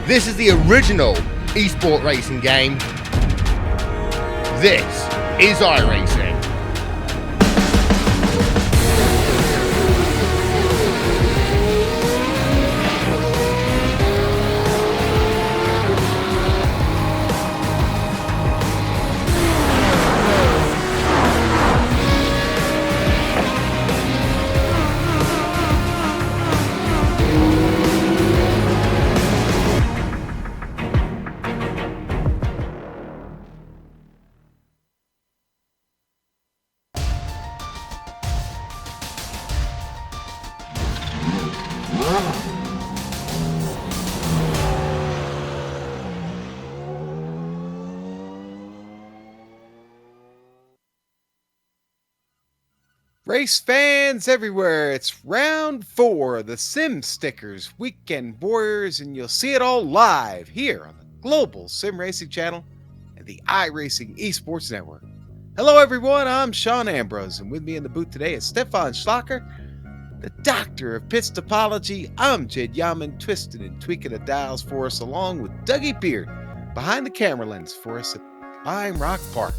This is the original esport racing game. This is iRacing. Race fans everywhere, it's round 4 of the SimStickers Weekend Warriors, and you'll see it all live here on the Global SimRacing Channel and the iRacing Esports Network. Hello everyone, I'm Sean Ambrose, and with me in the booth today is Stefan Schlacker, the doctor of pits topology. I'm Jed Yaman, twisting and tweaking the dials for us, along with Dougie Beard behind the camera lens for us at Lime Rock Park.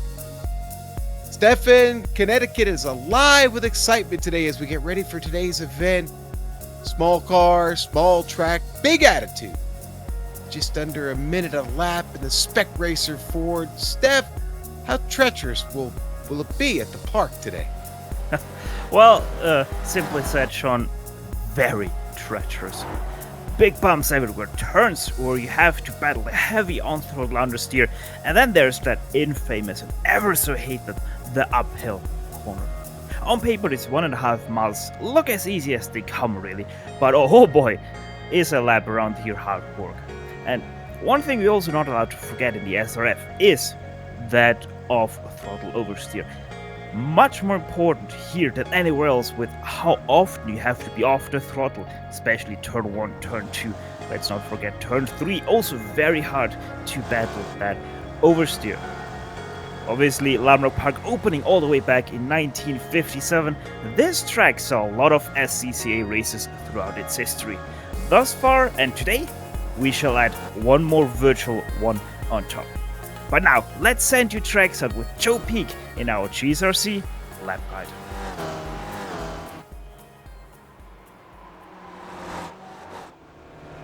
Stefan, Connecticut is alive with excitement today as we get ready for today's event. Small car, small track, big attitude. Just under a minute a lap in the Spec Racer Ford. Steph, how treacherous will it be at the park today? Well, simply said, Sean, very treacherous. Big bumps everywhere, turns where you have to battle the heavy on-throttle understeer, and then there's that infamous and ever so hated the uphill corner. On paper, it's 1.5 miles, look as easy as they come really, but oh boy, is a lap around here hard work. And one thing we're also not allowed to forget in the SRF is that off-throttle oversteer. Much more important here than anywhere else with how often you have to be off the throttle, especially turn 1, turn 2. Let's not forget turn 3, also very hard to battle that oversteer. Obviously, Lime Rock Park opening all the way back in 1957, this track saw a lot of SCCA races throughout its history. Thus far, and today, we shall add one more virtual one on top. But now, let's send you tracks out with Joe Peak in our GSRC lap guide.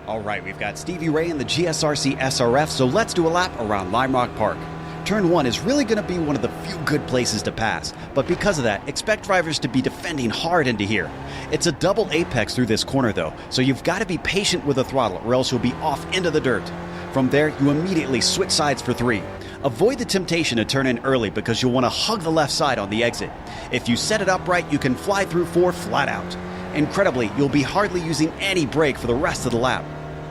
Alright, we've got Stevie Ray in the GSRC SRF, so let's do a lap around Lime Rock Park. Turn 1 is really going to be one of the few good places to pass, but because of that, expect drivers to be defending hard into here. It's a double apex through this corner though, so you've got to be patient with the throttle or else you'll be off into the dirt. From there, you immediately switch sides for 3. Avoid the temptation to turn in early because you'll want to hug the left side on the exit. If you set it up right, you can fly through 4 flat out. Incredibly, you'll be hardly using any brake for the rest of the lap.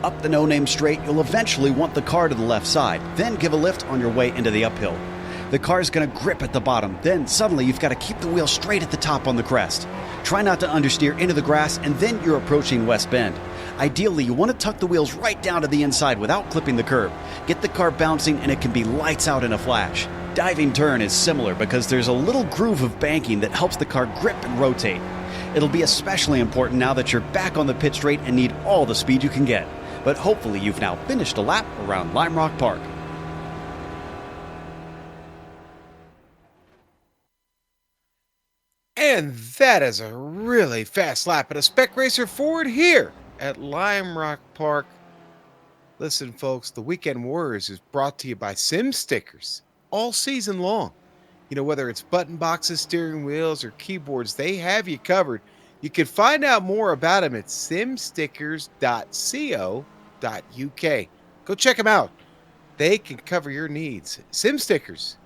Up the no-name straight, you'll eventually want the car to the left side, then give a lift on your way into the uphill. The car's going to grip at the bottom, then suddenly you've got to keep the wheel straight at the top on the crest. Try not to understeer into the grass, and then you're approaching West Bend. Ideally, you want to tuck the wheels right down to the inside without clipping the curb. Get the car bouncing and it can be lights out in a flash. Diving turn is similar because there's a little groove of banking that helps the car grip and rotate. It'll be especially important now that you're back on the pit straight and need all the speed you can get. But hopefully you've now finished a lap around Lime Rock Park. And that is a really fast lap at a Spec Racer Ford here at Lime Rock Park. Listen, folks, the Weekend Warriors is brought to you by SimStickers all season long. You know, whether it's button boxes, steering wheels, or keyboards, they have you covered. You can find out more about them at simstickers.co.uk. Go check them out. They can cover your needs. SimStickers,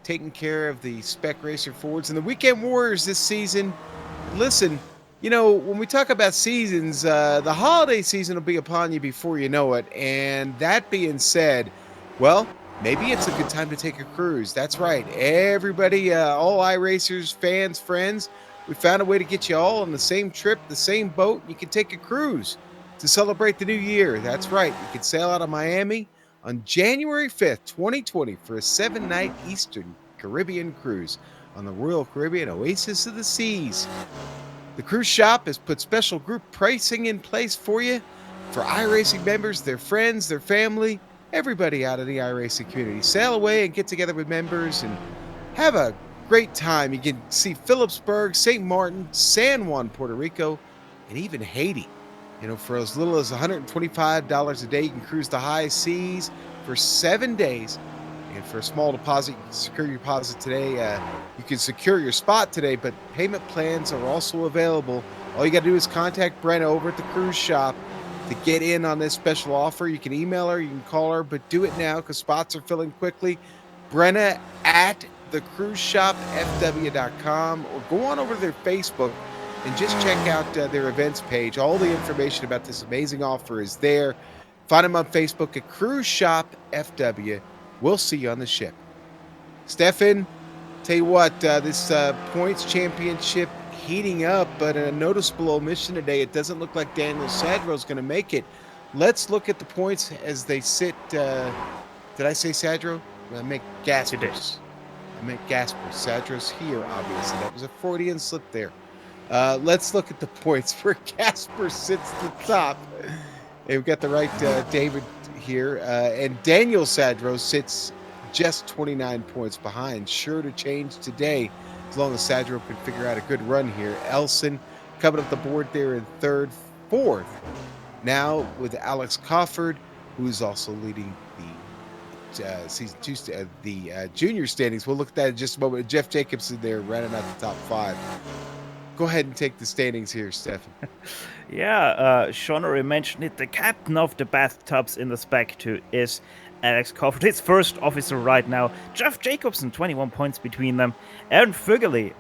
taking care of the Spec Racer Fords and the Weekend Warriors this season. Listen, you know, when we talk about seasons, the holiday season will be upon you before you know it. And that being said, well, maybe it's a good time to take a cruise. That's right. Everybody, all iRacers, fans, friends, we found a way to get you all on the same trip, the same boat. You can take a cruise to celebrate the new year. That's right. You can sail out of Miami on January 5th, 2020 for a 7-night Eastern Caribbean cruise on the Royal Caribbean Oasis of the Seas. The cruise shop has put special group pricing in place for you. for iRacing members, their friends, their family, everybody out of the iRacing community. Sail away and get together with members and have a great time. You can see Phillipsburg, St. Martin, San Juan, Puerto Rico, and even Haiti. For as little as $125 a day, you can cruise the high seas for 7 days. And for a small deposit, you can secure your deposit today. You can secure your spot today, but payment plans are also available. All you got to do is contact Brenna over at the cruise shop to get in on this special offer. You can email her, you can call her, but do it now because spots are filling quickly. Brenna at thecruiseshopfw.com, or go on over to their Facebook and just check out their events page. All the information about this amazing offer is there. Find them on Facebook at Cruise Shop FW. We'll see you on the ship. Stefan, tell you what, this points championship heating up, but a noticeable omission today. It doesn't look like Daniel Sadro's going to make it. Let's look at the points as they sit. Did I say Sadro? I meant Gaspers. I meant Gaspers. Sadro's here, obviously. That was a Freudian slip there. Let's look at the points where Gasper sits at the top. We've got the right David here. And Daniel Sadro sits just 29 points behind. Sure to change today as long as Sadro can figure out a good run here. Elson coming up the board there in third, fourth. Now with Alex Cofford, who's also leading the season 2 junior standings. We'll look at that in just a moment. Jeff Jacobson there running out the top 5. Go ahead and take the standings here, Stefan. Yeah, Sean already mentioned it. The captain of the bathtubs in the Spec 2 is Alex Cofford, his first officer right now. Jeff Jacobson, 21 points between them. Aaron Fugely,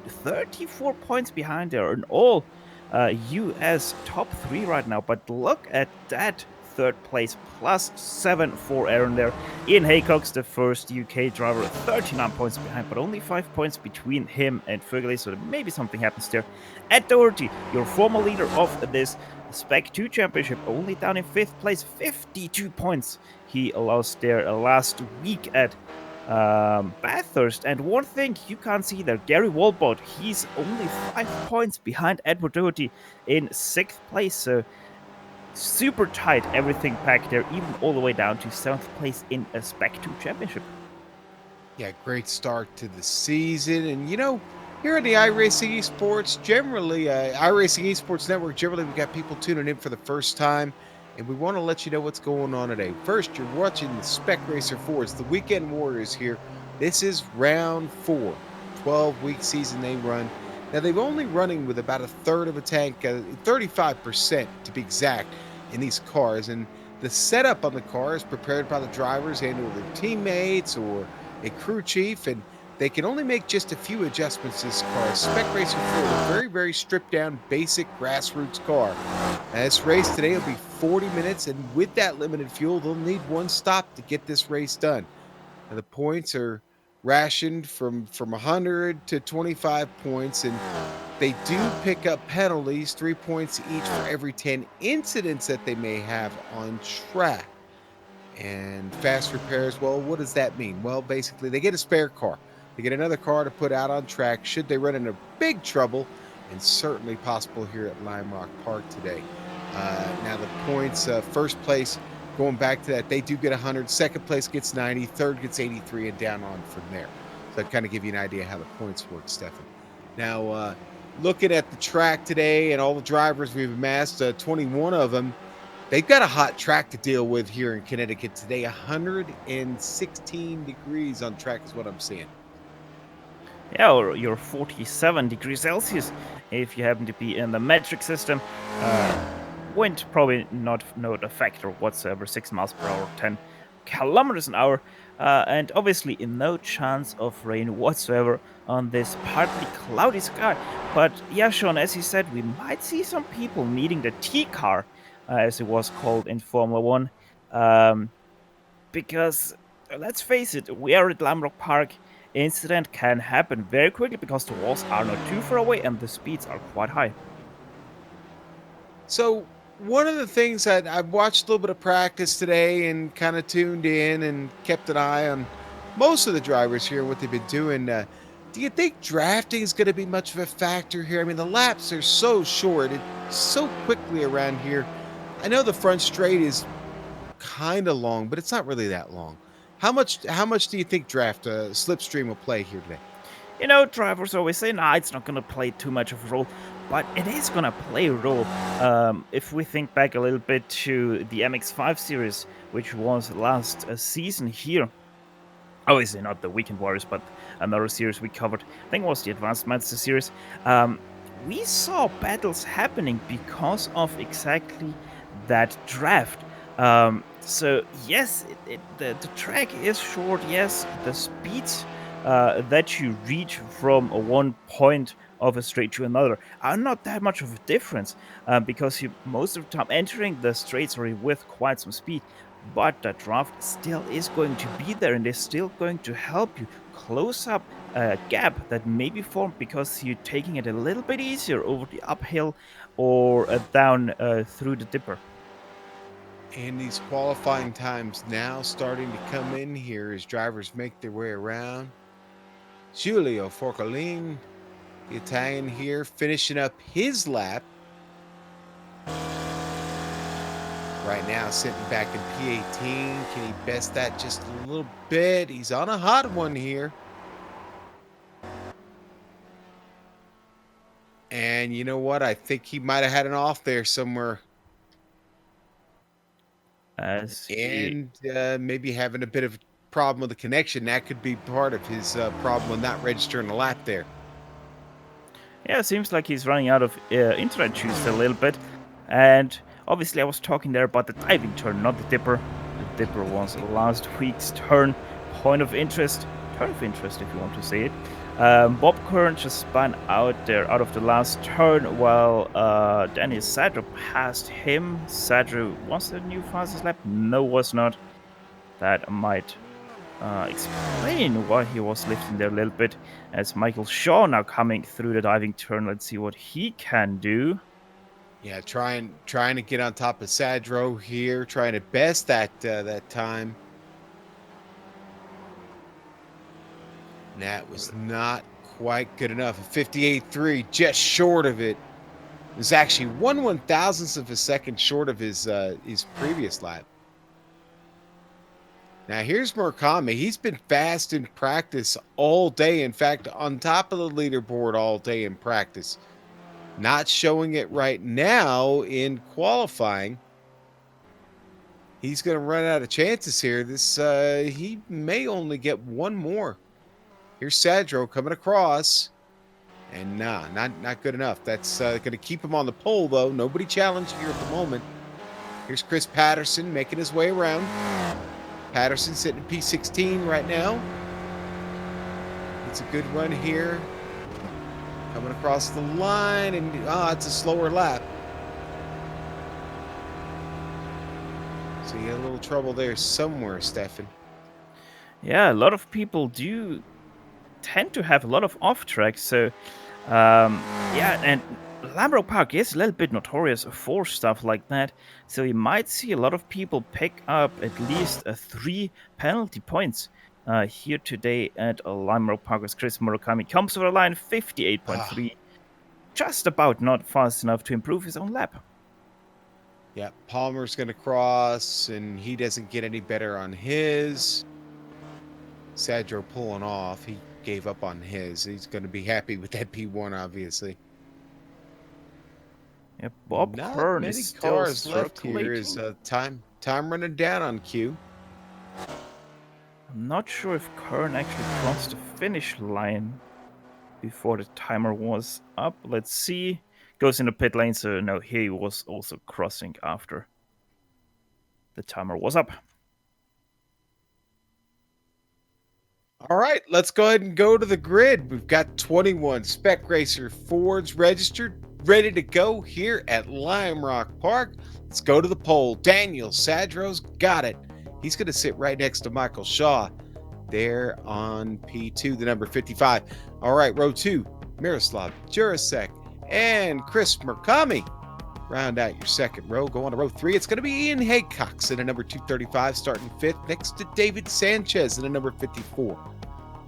34 points behind there. In all, US top 3 right now. But look at that. Third place, +7 for Aaron there. Ian Haycock's the first UK driver, 39 points behind, but only 5 points between him and Fugely, so maybe something happens there. Ed Doherty, your former leader of this Spec 2 championship, only down in 5th place, 52 points he lost there last week at Bathurst. And one thing you can't see there, Gary Walbot, he's only 5 points behind Edward Doherty in 6th place, so super tight, everything packed there, even all the way down to 7th place in a Spec 2 championship. Yeah, great start to the season. And here on the iRacing Esports, generally, iRacing Esports Network, generally we got people tuning in for the first time, and we want to let you know what's going on today. First, you're watching the Spec Racer Fords, the Weekend Warriors here. This is round 4, 12-week season they run. Now, they've only running with about a third of a tank, 35% to be exact, in these cars. And the setup on the car is prepared by the drivers and or their teammates or a crew chief, and they can only make just a few adjustments to this car. Spec Racer Ford, a very, very stripped down, basic grassroots car. And this race today will be 40 minutes, and with that limited fuel, they'll need one stop to get this race done. Now, the points are rationed from 100 to 25 points, and they do pick up penalties, 3 points each for every 10 incidents that they may have on track. And fast repairs, well, what does that mean? Well, basically, they get a spare car. They get another car to put out on track should they run into big trouble, and certainly possible here at Lime Rock Park today. Now, the points, first place, going back to that, they do get 100. Second place gets 90. Third gets 83, and down on from there. So that kind of give you an idea how the points work, Stefan. Now, looking at the track today and all the drivers we've amassed, 21 of them, they've got a hot track to deal with here in Connecticut today. 116 degrees on track is what I'm seeing. Yeah, or you're 47 degrees Celsius if you happen to be in the metric system. Wind probably not a factor whatsoever, 6 miles per hour, 10 kilometers an hour, and obviously no chance of rain whatsoever on this partly cloudy sky. But yeah, Sean, as you said, we might see some people needing the T-car, as it was called in Formula 1, because let's face it, we are at Lime Rock Park. Incident can happen very quickly because the walls are not too far away and the speeds are quite high. So one of the things that I've watched a little bit of practice today and kind of tuned in and kept an eye on most of the drivers here, what they've been doing. Do you think drafting is going to be much of a factor here? I mean, the laps are so short. It's so quickly around here. I know the front straight is kind of long, but it's not really that long. How much do you think draft slipstream will play here today? You know, drivers always say, nah, it's not going to play too much of a role, but it is going to play a role. If we think back a little bit to the MX5 series, which was last season here, obviously not the Weekend Warriors, but another series we covered, I think it was the Advanced Master series, we saw battles happening because of exactly that draft. So yes, the track is short. Yes, the speeds that you reach from one point of a straight to another are not that much of a difference, because you most of the time entering the straights are with quite some speed. But the draft still is going to be there and is still going to help you close up a gap that may be formed because you're taking it a little bit easier over the uphill or down through the dipper. And these qualifying times now starting to come in here as drivers make their way around. Giulio Forcolin, the Italian here, finishing up his lap. Right now, sitting back in P18. Can he best that just a little bit? He's on a hot one here. And you know what? I think he might have had an off there somewhere. And maybe having a bit of a problem with the connection. That could be part of his problem with not registering a lap there. Yeah, it seems like he's running out of internet juice a little bit. And obviously I was talking there about the diving turn, not the dipper. The dipper was last week's turn. Turn of interest if you want to say it. Bob Kern just spun out there out of the last turn while Daniel Sadro passed him. Sadro, was the new fastest lap? No, was not. That might explain why he was lifting there a little bit. As Michael Shaw now coming through the diving turn. Let's see what he can do. Yeah, trying to get on top of Sadro here, trying to best that time. And that was not quite good enough. A 58.3, just short of it. It was actually 1/1000th of a second short of his previous lap. Now here's Murakami. He's been fast in practice all day. In fact, on top of the leaderboard all day in practice. Not showing it right now in qualifying. He's going to run out of chances here. He may only get one more. Here's Sadro coming across. And not good enough. That's going to keep him on the pole, though. Nobody challenging here at the moment. Here's Chris Patterson making his way around. Patterson sitting in P16 right now. It's a good run here. Coming across the line, and it's a slower lap. So you had a little trouble there somewhere, Stefan. Yeah, a lot of people do tend to have a lot of off tracks. So, yeah, and Lambeau Park is a little bit notorious for stuff like that. So you might see a lot of people pick up at least 3 penalty points here today at Lambeau Park as Chris Murakami comes over the line 58.3. Just about not fast enough to improve his own lap. Yeah, Palmer's going to cross, and he doesn't get any better on his. Sadro pulling off. He gave up on his. He's going to be happy with that P1, obviously. Yeah, Bob Kern is still cars left here. Is time running down on Q. I'm not sure if Kern actually crossed the finish line before the timer was up. Let's see. Goes into pit lane, so no, he was also crossing after the timer was up. All right, let's go ahead and go to the grid. We've got 21 Spec Racer Fords registered, ready to go here at Lime Rock Park. Let's go to the pole. Daniel Sadro's got it. He's going to sit right next to Michael Shaw there on P2, the number 55. All right, row 2, Miroslav Jurasek and Chris Murakami. Round out your second row. Go on to row 3. It's going to be Ian Haycox in a number 235, starting 5th, next to David Sanchez in a number 54.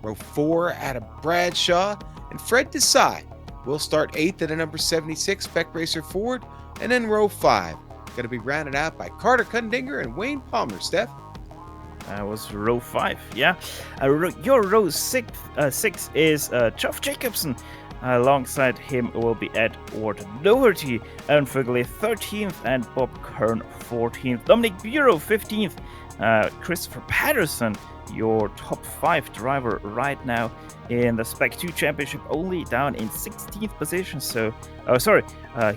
Row 4, Adam Bradshaw and Fred Desai will start 8th at a number 76, Spec Racer Ford. And then row 5, going to be rounded out by Carter Kundinger and Wayne Palmer. Steph? That was row 5, yeah. Your row 6 is Geoff Jacobson. Alongside him will be Edward Doherty, Aaron Figley 13th, and Bob Kern 14th. Dominic Bureau 15th. Christopher Patterson, your top 5 driver right now in the Spec 2 Championship, only down in 16th position. So,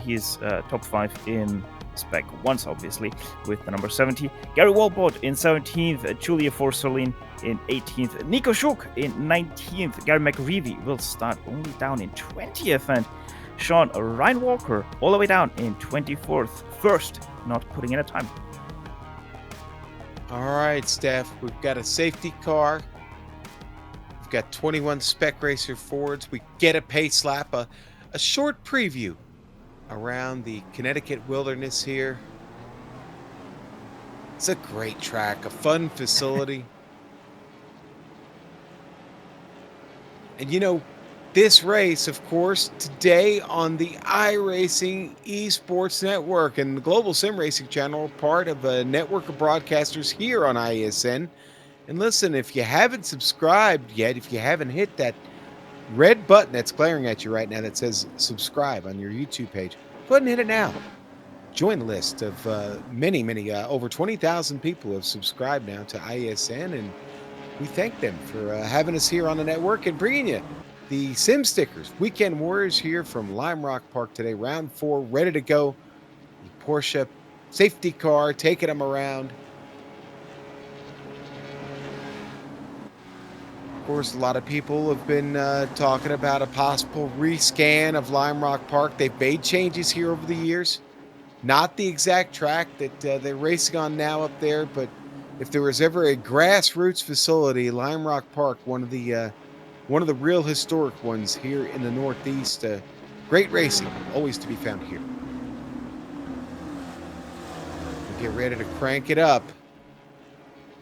he's top 5 in Spec 1s, obviously, with the number 70. Gary Walbot in 17th, Julia Forsolin in 18th, Nico Schuck in 19th. Gary McReevy will start only down in 20th, and Sean Ryan Walker all the way down in 24th, first, not putting in a time. All right, Steph, we've got a safety car. We've got 21 Spec Racer Fords. We get a pace lap, a short preview around the Connecticut wilderness here. It's a great track, a fun facility. And you know, this race, of course, today on the iRacing Esports Network and the Global SimRacing Channel, part of a network of broadcasters here on ISN. And listen, if you haven't subscribed yet, if you haven't hit that red button that's glaring at you right now that says subscribe on your YouTube page, go ahead and hit it now. Join the list of many, over 20,000 people have subscribed now to ISN, and we thank them for having us here on the network and bringing you the Sim Stickers. Weekend Warriors here from Lime Rock Park today, round 4, ready to go. The Porsche safety car, taking them around. Of course, a lot of people have been talking about a possible rescan of Lime Rock Park. They've made changes here over the years. Not the exact track that they're racing on now up there, but if there was ever a grassroots facility, Lime Rock Park, one of the real historic ones here in the Northeast. Great racing, always to be found here. We get ready to crank it up.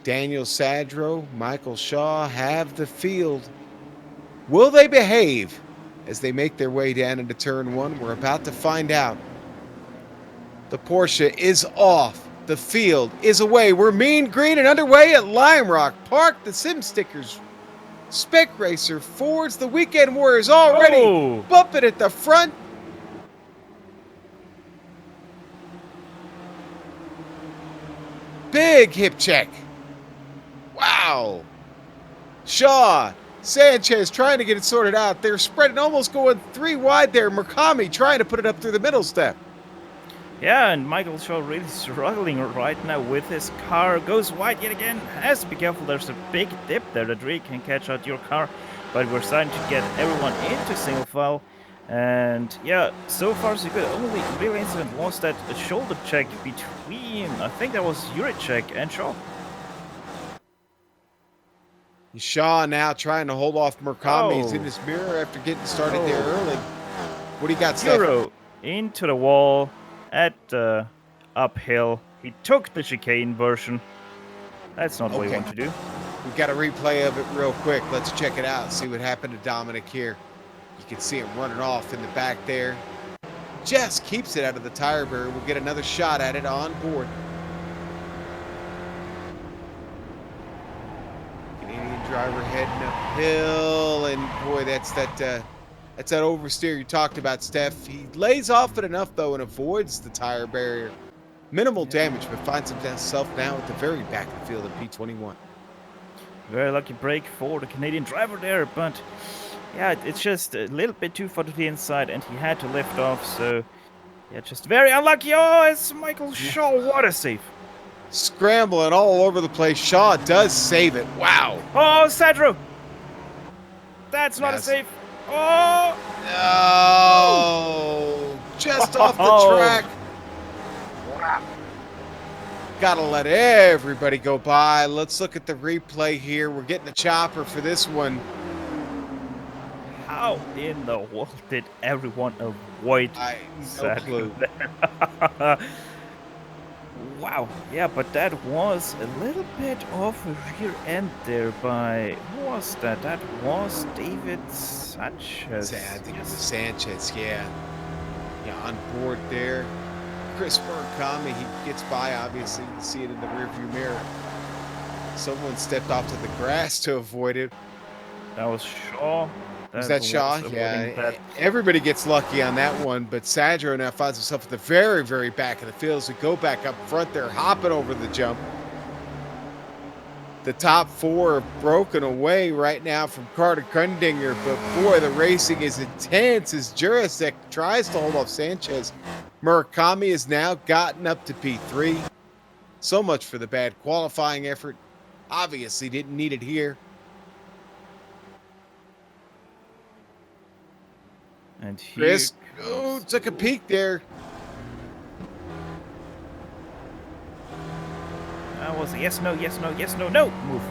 Daniel Sadro, Michael Shaw have the field. Will they behave as they make their way down into turn 1? We're about to find out. The Porsche is off. The field is away. We're mean green and underway at Lime Rock Park. The Sim Stickers, Spec Racer Fords, the Weekend Warriors already bumping at the front. Big hip check. Wow. Shaw, Sanchez trying to get it sorted out. They're spreading, almost going 3 wide there. Murakami trying to put it up through the middle step. Yeah, and Michael Shaw really struggling right now with his car. Goes wide yet again. Has to be careful. There's a big dip there that really can catch out your car. But we're starting to get everyone into single file. And yeah, so far so good. Only real incident was that shoulder check between, I think that was Juricek and Shaw. Shaw now trying to hold off Murakami. He's in his mirror after getting started there early. What do you got, Steph? Into the wall. At uphill. He took the chicane version. That's not what we want to do. We've got a replay of it real quick. Let's check it out. See what happened to Dominic here. You can see him running off in the back there. Just keeps it out of the tire barrier. We'll get another shot at it on board. Canadian driver heading uphill. And boy, that's that oversteer you talked about, Steph. He lays off it enough, though, and avoids the tire barrier. Minimal damage, but finds himself now at the very back of the field at P21. Very lucky break for the Canadian driver there, but yeah, it's just a little bit too far to the inside, and he had to lift off, so yeah, just very unlucky. Oh, it's Michael Shaw. What a save. Scrambling all over the place. Shaw does save it. Wow. Oh, Sadro. That's not a save. Oh! No! Just off the track. Wow. Gotta let everybody go by. Let's look at the replay here. We're getting the chopper for this one. How in the world did everyone avoid no clue. Wow, yeah, but that was a little bit of a rear end there by, who was that? That was David Sanchez. I think it was Sanchez, yeah. Yeah, on board there. Chris Murakami. He gets by, obviously. You can see it in the rearview mirror. Someone stepped off to the grass to avoid it. That was Shaw. Was that Shaw? avoiding Yeah. that. Everybody gets lucky on that one, but Sadro now finds himself at the very, very back of the field. So go back up front there, hopping over the jump. The top four are broken away right now from Carter Kundinger, but boy, the racing is intense as Jurasek tries to hold off Sanchez. Murakami has now gotten up to P3. So much for the bad qualifying effort. Obviously didn't need it here. And here Chris comes- took a peek there. That was a yes, no, yes, no, yes, no, no move.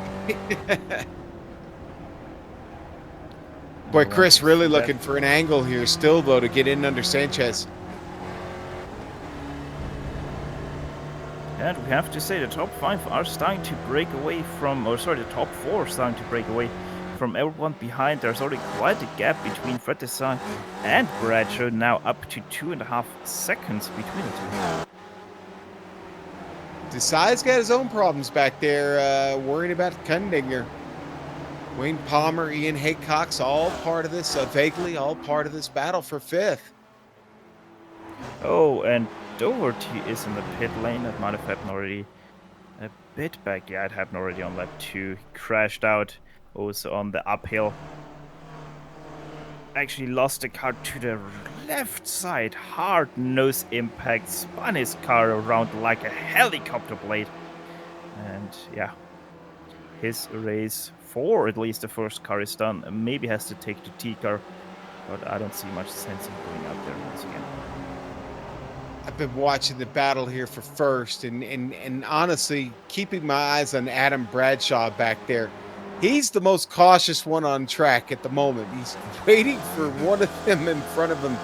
Boy, Chris really That- looking for an angle here still, though, to get in under Sanchez. And we have to say the top 5 are starting to break away from, or sorry, the top 4 are starting to break away from everyone behind. There's already quite a gap between Fred Desai and Bradshaw, now up to 2.5 seconds between the two. Desai's got his own problems back there, worrying about Kundinger. Wayne Palmer, Ian Haycock's all part of this, vaguely all part of this battle for 5th. Oh, and Doherty is in the pit lane. That might have happened already a bit back. Yeah, it happened already on lap 2. Crashed out also on the uphill. Actually lost the car to the left side. Hard nose impact. Spun his car around like a helicopter blade. And yeah, his race for at least the first car is done. Maybe has to take the T car, but I don't see much sense in going out there once again. I've been watching the battle here for first, and honestly, keeping my eyes on Adam Bradshaw back there. He's the most cautious one on track at the moment. He's waiting for one of them in front of him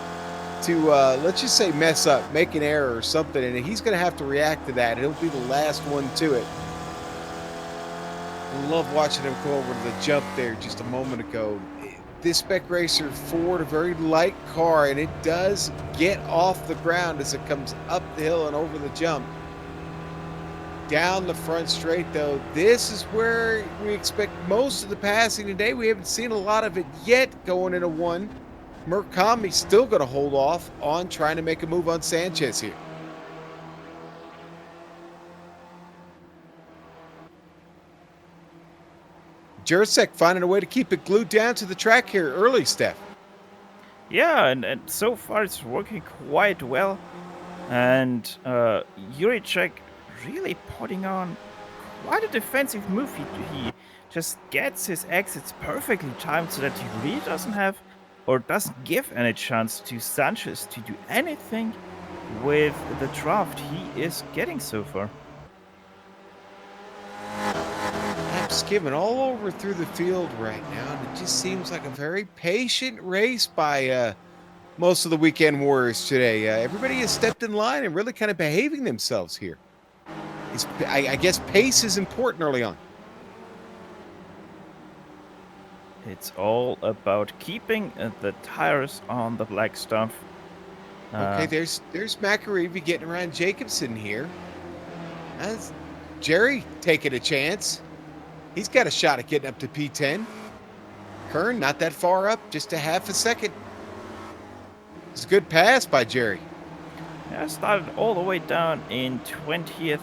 to, let's just say, mess up, make an error or something, and he's going to have to react to that. He'll be the last one to it. I love watching him go over to the jump there just a moment ago. This Spec Racer Ford, a very light car, and it does get off the ground as it comes up the hill and over the jump. Down the front straight, though, this is where we expect most of the passing today. We haven't seen a lot of it yet going into 1. Murakami's still going to hold off on trying to make a move on Sanchez here. Jurasek finding a way to keep it glued down to the track here early, Steph. Yeah, and so far it's working quite well. And Juricek really putting on quite a defensive move. He just gets his exits perfectly timed so that he really doesn't have or doesn't give any chance to Sanchez to do anything with the draft he is getting so far. Skimming all over through the field right now, and it just seems like a very patient race by most of the Weekend Warriors today. Everybody has stepped in line and really kind of behaving themselves here. I guess pace is important early on. It's all about keeping the tires on the black stuff. Okay, there's McAreevy getting around Jacobson here. That's Jerry taking a chance. He's got a shot at getting up to P10. Kern, not that far up, just a half a second. It's a good pass by Jerry. Yeah, started all the way down in 20th.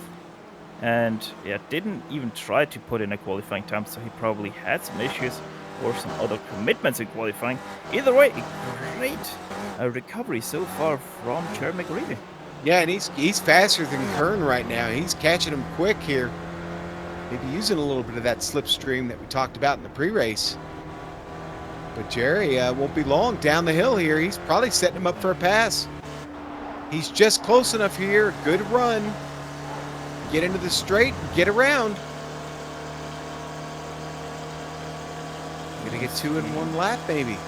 And yeah, didn't even try to put in a qualifying time, so he probably had some issues or some other commitments in qualifying. Either way, a great recovery so far from Jerry McGreevy. Yeah, and he's faster than Kern right now. He's catching him quick here. Maybe using a little bit of that slipstream that we talked about in the pre-race. But Jerry won't be long down the hill here. He's probably setting him up for a pass. He's just close enough here. Good run. Get into the straight and get around. Gonna get 2 in 1 lap, maybe.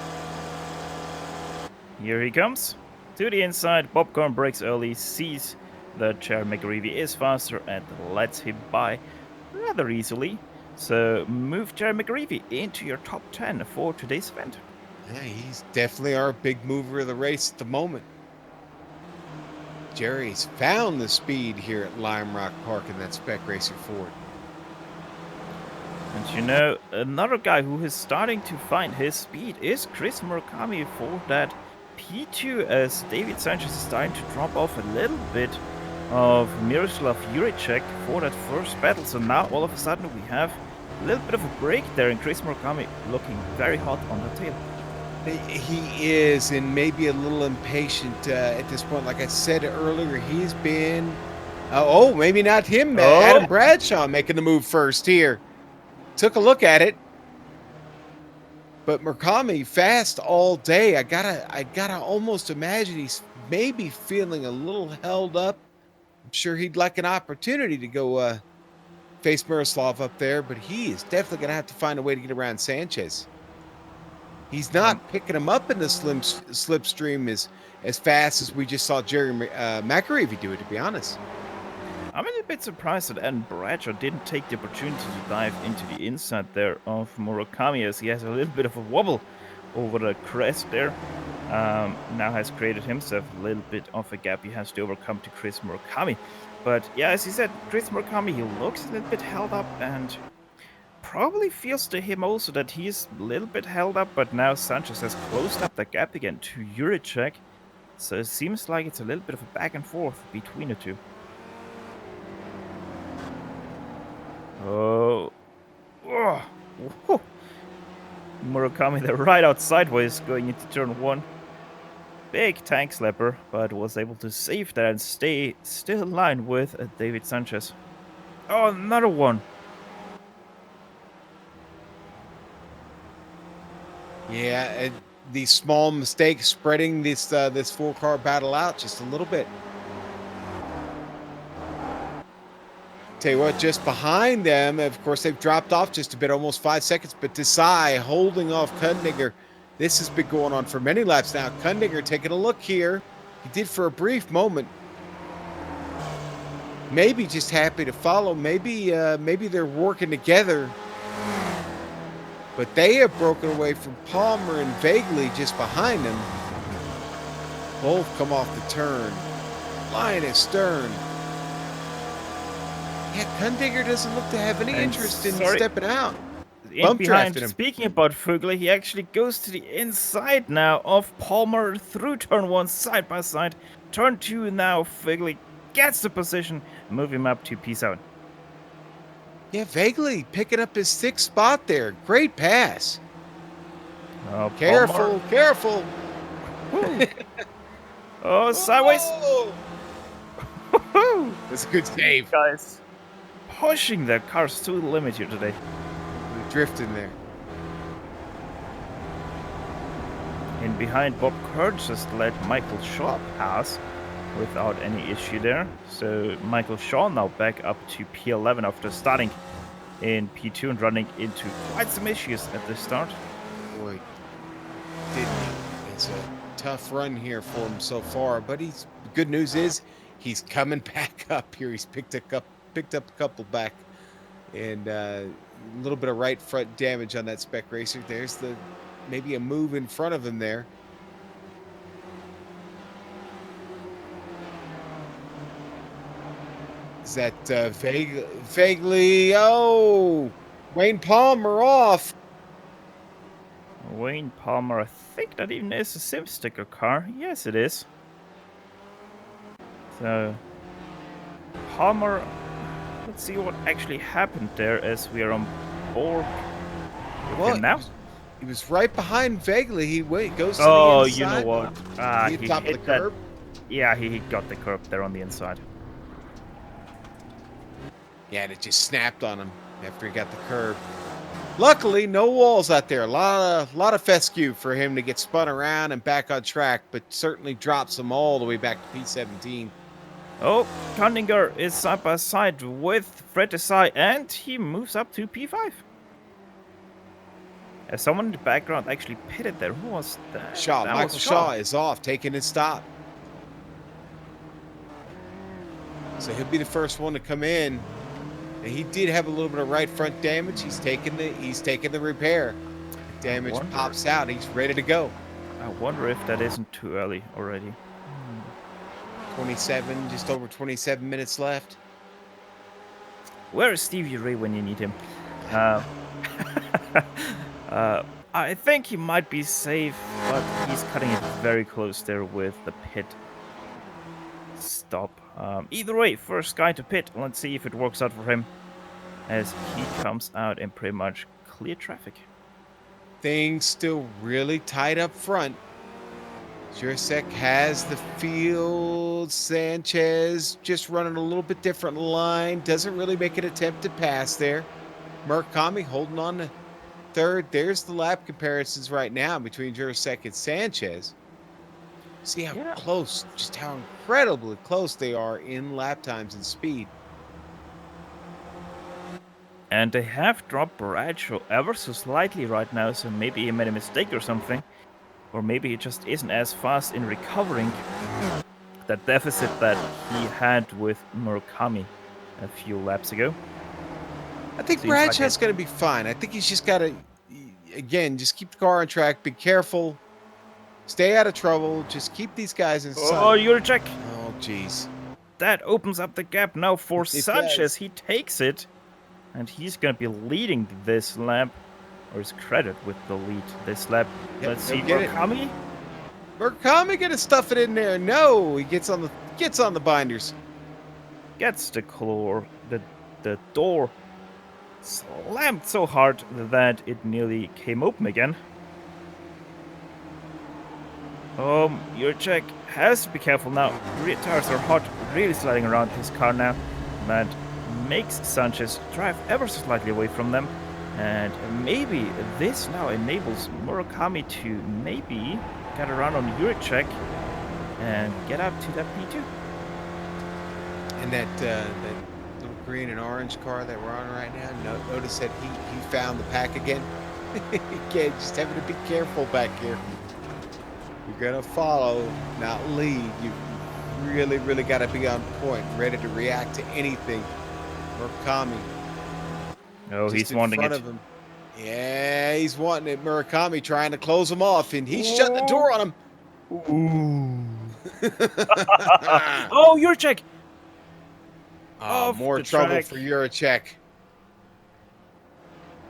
Here he comes. To the inside, Popcorn breaks early, sees that Jerry McGreevy is faster and lets him by rather easily. So move Jerry McGreevy into your top 10 for today's event. Yeah, he's definitely our big mover of the race at the moment. Jerry's found the speed here at Lime Rock Park in that Spec Racer Ford. And you know, another guy who is starting to find his speed is Chris Murakami for that P2, as David Sanchez is starting to drop off a little bit of Miroslav Juricek for that first battle. So now all of a sudden we have a little bit of a break there, and Chris Murakami looking very hot on the tail. He is, and maybe a little impatient at this point. Like I said earlier, he's been... maybe not him. Adam Bradshaw making the move first here. Took a look at it. But Murakami fast all day. I gotta almost imagine he's maybe feeling a little held up. I'm sure he'd like an opportunity to go face Miroslav up there, but he is definitely gonna have to find a way to get around Sanchez. He's not picking him up in the slipstream as fast as we just saw Jerry McAreevy do it, to be honest. I'm a little bit surprised that Adam Bradshaw didn't take the opportunity to dive into the inside there of Murakami, as he has a little bit of a wobble over the crest there. Now has created himself a little bit of a gap he has to overcome to Chris Murakami. But yeah, as he said, Chris Murakami, he looks a little bit held up, and probably feels to him also that he's a little bit held up, but now Sanchez has closed up the gap again to Juricek. So it seems like it's a little bit of a back and forth between the two. Oh. Whoa. Murakami there right out sideways going into turn 1. Big tank slapper, but was able to save that and stay still in line with David Sanchez. Oh, another one. Yeah, these small mistakes spreading this 4-car battle out just a little bit. Tell you what, just behind them, of course, they've dropped off just a bit, almost 5 seconds, but Desai holding off Kundinger. This has been going on for many laps now. Kundinger taking a look here. He did for a brief moment. Maybe just happy to follow. Maybe they're working together. But they have broken away from Palmer and Vaguely just behind them. Both come off the turn. Line astern. Yeah, Kundinger doesn't look to have any interest in stepping out. In behind, speaking about Vögele, he actually goes to the inside now of Palmer through turn 1 side by side. Turn 2 now, Vögele gets the position, move him up to P7. Yeah, Vaguely picking up his 6th spot there. Great pass. Oh, careful, careful. Oh, sideways. That's a good save. Guys, pushing their cars to the limit here today. We're drifting there. In behind, Bob Kerr just let Michael Shaw pass without any issue there. So Michael Shaw now back up to P11 after starting in P2 and running into quite some issues at the start. Boy, didn't he? It's a tough run here for him so far, but the good news is he's coming back up here. He's picked up a couple back, and a little bit of right front damage on that Spec Racer. There's maybe a move in front of him there. Is that vaguely? Oh, Wayne Palmer off. Wayne Palmer, I think that even is a sim sticker car. Yes, it is. So Palmer, let's see what actually happened there as we are on board with him now. He was right behind Vaguely. He goes to the inside. Oh, you know what? He top of the curb. Yeah, he got the curb there on the inside. Yeah, and it just snapped on him after he got the curb. Luckily, no walls out there. A lot of fescue for him to get spun around and back on track, but certainly drops him all the way back to P17. Oh, Kundinger is side by side with Fred Desai, and he moves up to P5. As someone in the background actually pitted there. Who was that? Shaw. That Michael Shaw is off, taking his stop. So he'll be the first one to come in. And he did have a little bit of right front damage. He's taking the repair. Damage pops out. He's ready to go. I wonder if that isn't too early already. 27, just over 27 minutes left. Where is Stevie Ray when you need him? Uh, I think he might be safe, but he's cutting it very close there with the pit stop. Either way, first guy to pit. Let's see if it works out for him as he comes out in pretty much clear traffic. Things still really tight up front. Jurasek has the field. Sanchez just running a little bit different line. Doesn't really make an attempt to pass there. Murakami holding on to third. There's the lap comparisons right now between Jurasek and Sanchez. See how close, just how incredibly close they are in lap times and speed. And they have dropped Bradshaw ever so slightly right now, so maybe he made a mistake or something. Or maybe he just isn't as fast in recovering that deficit that he had with Murakami a few laps ago. I think Bradshaw's going to be fine. I think he's just got to, again, just keep the car on track. Be careful. Stay out of trouble. Just keep these guys in sight. Oh, Juracek. Oh, jeez. That opens up the gap now for It Sanchez. does. He takes it, and he's going to be leading this lap, or is credited with the lead this lap. Yep, Let's see, he'll get it. Murakami. Murakami going to stuff it in there. No, he gets on the binders. Gets the the door slammed so hard that it nearly came open again. Juracek has to be careful now. Rear tires are hot, really sliding around his car now. That makes Sanchez drive ever so slightly away from them. And maybe this now enables Murakami to maybe get around on Juracek and get up to that P2. And that little green and orange car that we're on right now, notice that he found the pack again. Again, just having to be careful back here. You're going to follow, not lead. You really, really got to be on point, ready to react to anything. Murakami. Oh, just he's in wanting front it. of him. Yeah, he's wanting it. Murakami trying to close him off, and he's shutting the door on him. Ooh. Oh, Juracek! Off More the trouble track. for Juracek. Got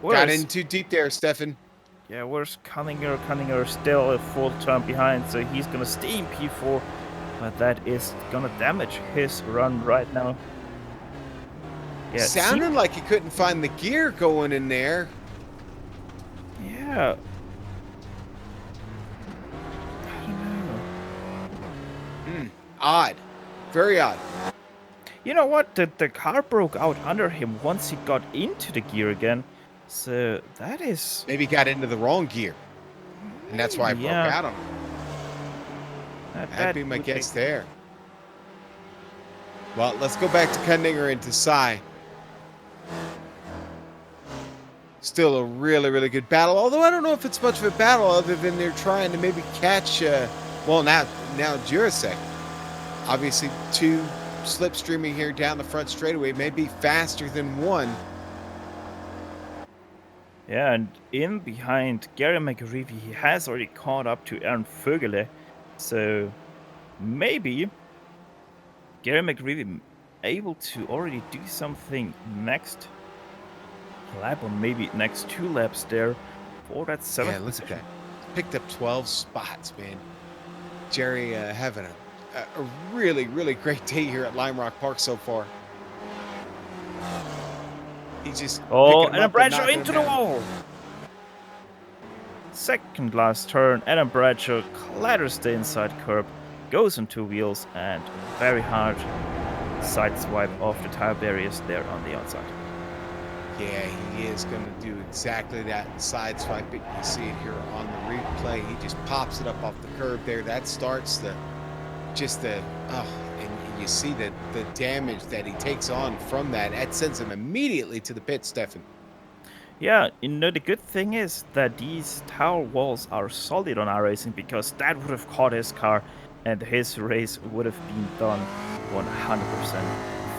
Where's- in too deep there, Stefan. Yeah, where's Cunninger? Cunninger still a full turn behind, so he's gonna stay in P4, but that is gonna damage his run right now. Yeah, Sounded like he couldn't find the gear going in there. Yeah. I don't know. Odd. Very odd. You know what? The car broke out under him once he got into the gear again. So that is... Maybe he got into the wrong gear. And that's why it broke Yeah. out on him. That'd be my would guess there. Well, let's go back to Cunninger and to Sai. Still a really, really good battle. Although I don't know if it's much of a battle other than they're trying to maybe catch, now Jurasek. Obviously, two slipstreaming here down the front straightaway may be faster than one. Yeah, and in behind Gary McGreevy, he has already caught up to Aaron Vögele. So maybe Gary McGreevy able to already do something next lap, or maybe next 2 laps there for that 7th Yeah, look at that. Picked up 12 spots, man. Jerry having a really, really great day here at Lime Rock Park so far. He's just Oh, picking 'em Adam up and Bradshaw knocking into 'em the down. wall. Second last turn, Adam Bradshaw clatters the inside curb, goes on 2 wheels, and very hard side swipe off the tire barriers there on the outside. Yeah, he is going to do exactly that and sideswipe it. You see it here on the replay. He just pops it up off the curb there. That starts and you see the damage that he takes on from that. That sends him immediately to the pit, Stefan. Yeah, the good thing is that these tower walls are solid on iRacing, because that would have caught his car and his race would have been done 100%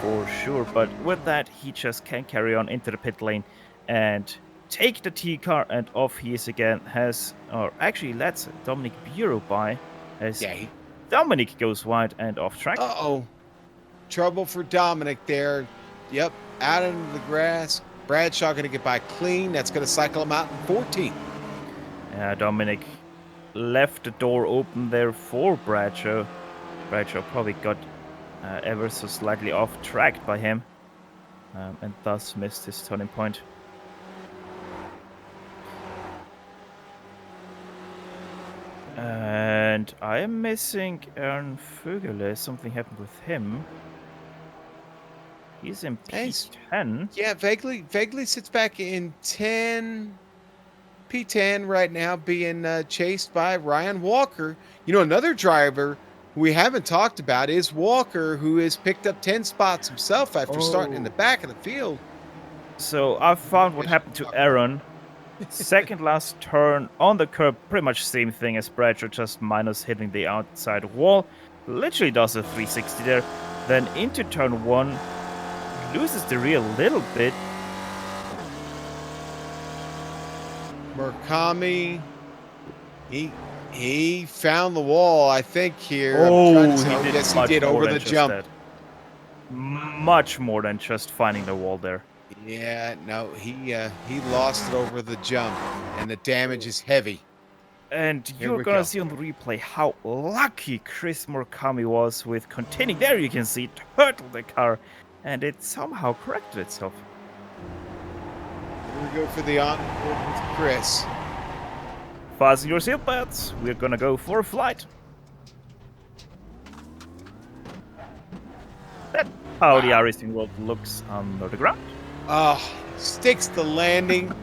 for sure. But with that, he just can carry on into the pit lane and take the T car, and off he is again. Lets Dominic Bureau by as Dominic goes wide and off track. Uh-oh. Trouble for Dominic there. Yep, out into the grass. Bradshaw going to get by clean. That's going to cycle him out in 14th. Dominic left the door open there for Bradshaw. Bradshaw probably got ever so slightly off track by him and thus missed his turning point. And I am missing Aaron Vögele. Something happened with him. He's in P10. Yeah, vaguely sits back in P10 right now, being chased by Ryan Walker. You know, another driver we haven't talked about is Walker, who has picked up 10 spots himself after starting in the back of the field. So I found what happened to Aaron. Second last turn on the curb, pretty much same thing as Bradshaw, just minus hitting the outside wall. Literally does a 360 there. Then into turn 1, loses the rear a little bit. Murakami, he found the wall, I think, here. Yes, he did over the jump. That. Much more than just finding the wall there. Yeah, no, he lost it over the jump, and the damage is heavy. And you're gonna see on the replay how lucky Chris Murakami was with containing. There you can see turtle the car, and it somehow corrected itself. Here we go for the onboard with Chris. Fasten your seatbelts. We're gonna go for a flight. That's how the iRacing world looks under the ground. Sticks the landing.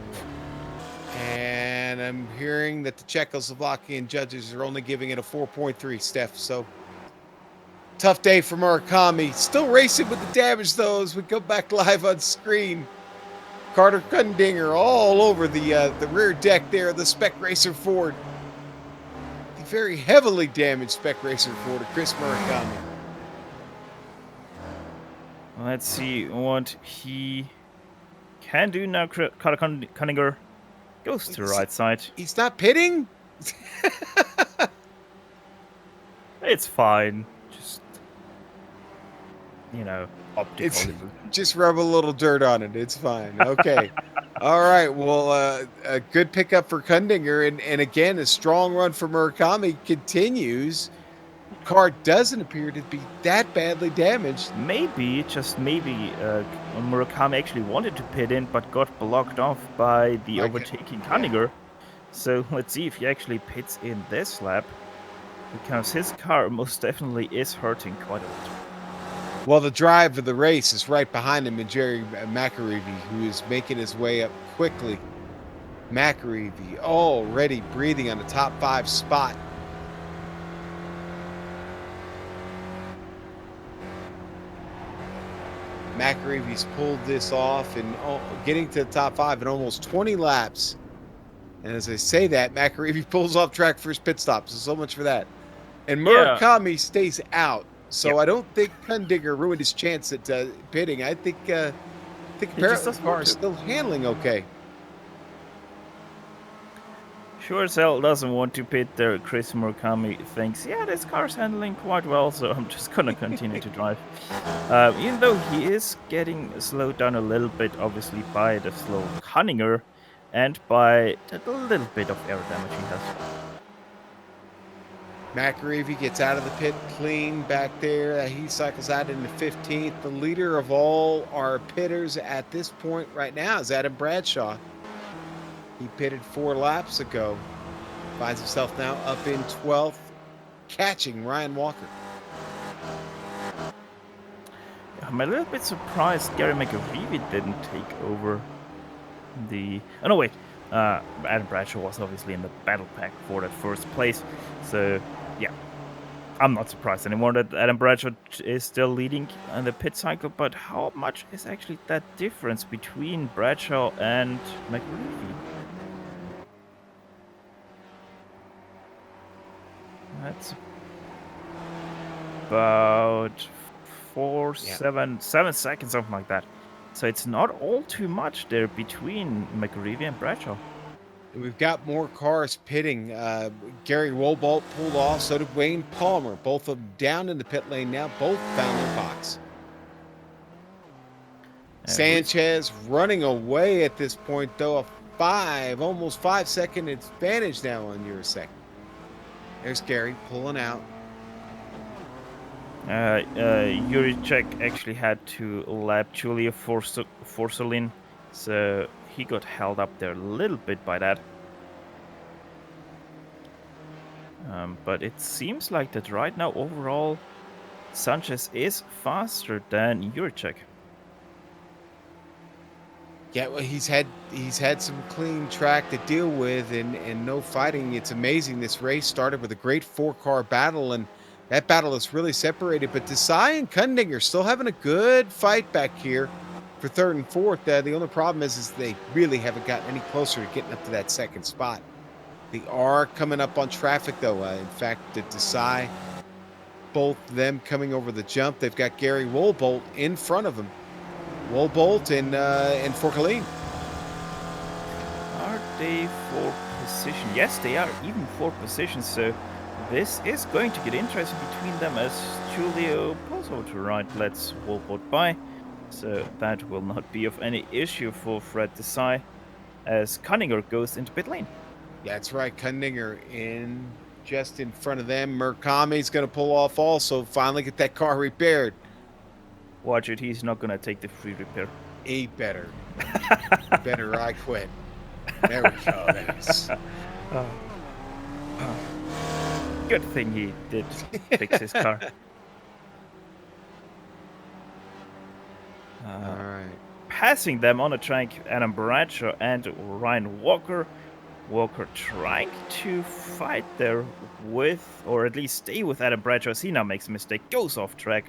And I'm hearing that the Czechoslovakian judges are only giving it a 4.3, Steph. So, tough day for Murakami. Still racing with the damage, though, as we go back live on screen. Carter Kundinger all over the rear deck there of the Spec Racer Ford. The very heavily damaged Spec Racer Ford of Chris Murakami. Let's see what he can do now. Carter Kundinger goes to the right side. He's not pitting? It's fine. Just, optical. Just rub a little dirt on it. It's fine. Okay. All right. Well, a good pickup for Kundinger. And again, a strong run for Murakami continues. Car doesn't appear to be that badly damaged. Maybe, just maybe, Murakami actually wanted to pit in, but got blocked off by the overtaking Kundinger. So let's see if he actually pits in this lap, because his car most definitely is hurting quite a lot. Well, the drive of the race is right behind him in Jerry McAreevy, who is making his way up quickly. McAreevy already breathing on the top 5 spot. McAreevy's pulled this off and getting to the top 5 in almost 20 laps. And as I say that, McAreevy pulls off track for his pit stop. So much for that. And Murakami stays out. So I don't think Kundinger ruined his chance at pitting. I think apparently the car is still handling okay. Sure as hell doesn't want to pit there. Chris Murakami thinks, yeah, this car's handling quite well, so I'm just gonna continue to drive. Even though he is getting slowed down a little bit, obviously, by the slow Kundinger and by the little bit of air damage he has. McAreevy gets out of the pit clean back there. He cycles out into 15th. The leader of all our pitters at this point right now is Adam Bradshaw. He pitted 4 laps ago. Finds himself now up in 12th, catching Ryan Walker. I'm a little bit surprised Gary McAreevy didn't take over the... Oh, no, wait. Adam Bradshaw was obviously in the battle pack for that first place. So, yeah. I'm not surprised anymore that Adam Bradshaw is still leading in the pit cycle. But how much is actually that difference between Bradshaw and McAreevy? That's about 7 seconds, something like that. So it's not all too much there between McAreevy and Bradshaw. We've got more cars pitting. Gary Wobolt pulled off. So did Wayne Palmer. Both of them down in the pit lane now. Both found their box. Sanchez running away at this point, though. Almost 5 second advantage now on Eurosec. There's Gary pulling out. Juricek actually had to lap Julia Forsolin, so he got held up there a little bit by that. But it seems like that right now, overall, Sanchez is faster than Juricek. Yeah, well, he's had some clean track to deal with and no fighting. It's amazing. This race started with a great 4-car battle, and that battle is really separated. But Desai and Kundinger still having a good fight back here for 3rd and 4th. The only problem is they really haven't gotten any closer to getting up to that 2nd spot. They are coming up on traffic, though. In fact, the Desai, both them coming over the jump. They've got Gary Wobolt in front of them. Wobolt and Forkalin. Are they for position? Yes, they are even for position. So this is going to get interesting between them as Julio pulls over to right, lets Wobolt by. So that will not be of any issue for Fred Desai as Cunninger goes into pit lane. Yeah, that's right. Kundinger just in front of them. Murakami's going to pull off also. Finally get that car repaired. Watch it, he's not gonna take the free repair. He better. Better I quit. There we go. There's... Good thing he did fix his car. All right. Passing them on the track, Adam Bradshaw and Ryan Walker. Walker trying to fight there with, or at least stay with Adam Bradshaw as he now makes a mistake, goes off track.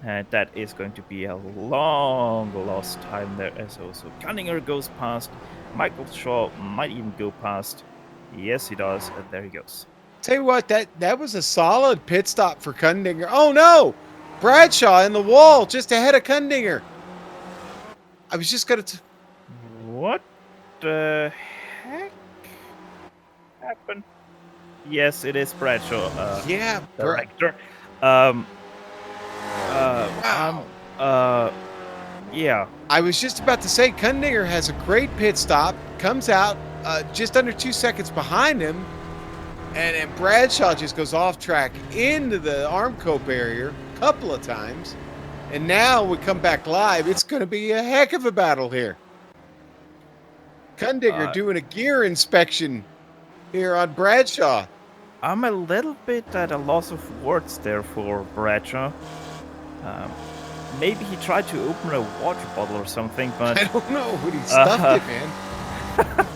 And that is going to be a long lost time there as also Cunninger goes past. Michael Shaw might even go past. Yes, he does. And there he goes. Tell you what, that was a solid pit stop for Kundinger. Oh, no! Bradshaw in the wall just ahead of Kundinger. I was just going to... What the heck happened? Yes, it is Bradshaw. Yeah, director. Yeah. I was just about to say, Kundinger has a great pit stop, comes out just under 2 seconds behind him, and Bradshaw just goes off track into the Armco barrier a couple of times. And now we come back live. It's going to be a heck of a battle here. Kundinger doing a gear inspection here on Bradshaw. I'm a little bit at a loss of words there for Bradshaw. Maybe he tried to open a water bottle or something, but... I don't know, but he stuffed it, man.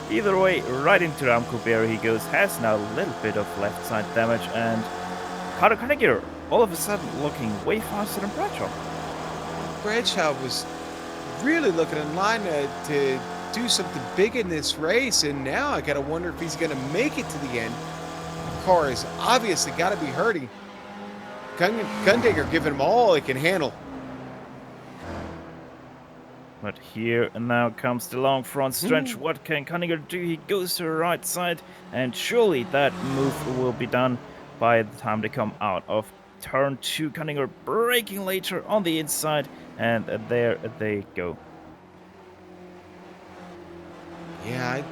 Either way, right into Ramco Bear he goes, has now a little bit of left side damage, and Carter Kundinger all of a sudden looking way faster than Bradshaw. Bradshaw was really looking in line to do something big in this race, and now I gotta wonder if he's gonna make it to the end. The car has obviously got to be hurting. Kundinger giving him all he can handle. But here and now comes the long front stretch. What can Kundinger do? He goes to the right side, and surely that move will be done by the time they come out of turn 2. Kundinger braking later on the inside, and there they go. Yeah,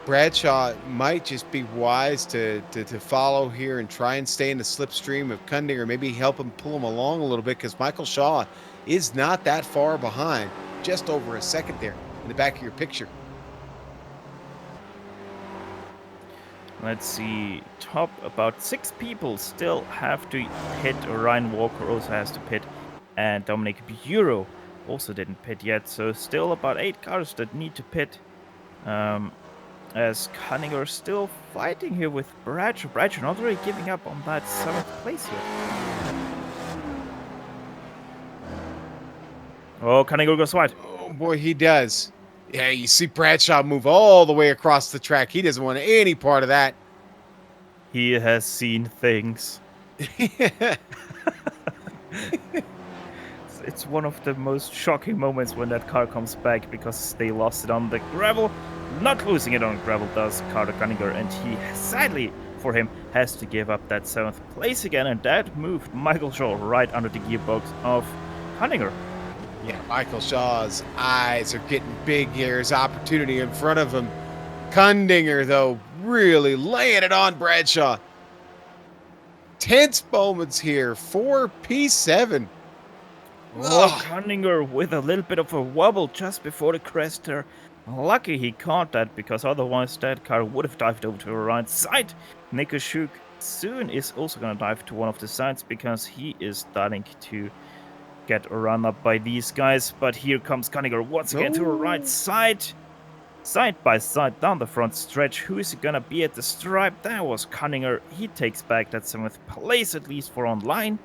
Bradshaw might just be wise to follow here and try and stay in the slipstream of Kundinger. Maybe help him pull him along a little bit, because Michael Shaw is not that far behind. Just over a second there in the back of your picture. Let's see. Top about 6 people still have to hit. Ryan Walker also has to pit. And Dominic Bureau also didn't pit yet. So still about 8 cars that need to pit. As Kundinger still fighting here with Bradshaw. Bradshaw not really giving up on that 7th place here. Oh, Kundinger goes wide. Oh, boy, he does. Yeah, you see Bradshaw move all the way across the track. He doesn't want any part of that. He has seen things. It's one of the most shocking moments when that car comes back, because they lost it on the gravel. not losing it on gravel does Carter Cunningham, and he, sadly for him, has to give up that 7th place again, and that moved Michael Shaw right under the gearbox of Cunningham. Yeah, Michael Shaw's eyes are getting big here. His opportunity in front of him. Cundinger, though, really laying it on Bradshaw. Tense moments here for P7. Oh, Cunningham with a little bit of a wobble just before the crest there. Lucky he caught that, because otherwise that car would have dived over to the right side. Nico Shuk soon is also going to dive to one of the sides, because he is starting to get run up by these guys. But here comes Cunningham once again to the right side. Side by side down the front stretch. Who is going to be at the stripe? That was Cunningham. He takes back that 7th place, at least for online.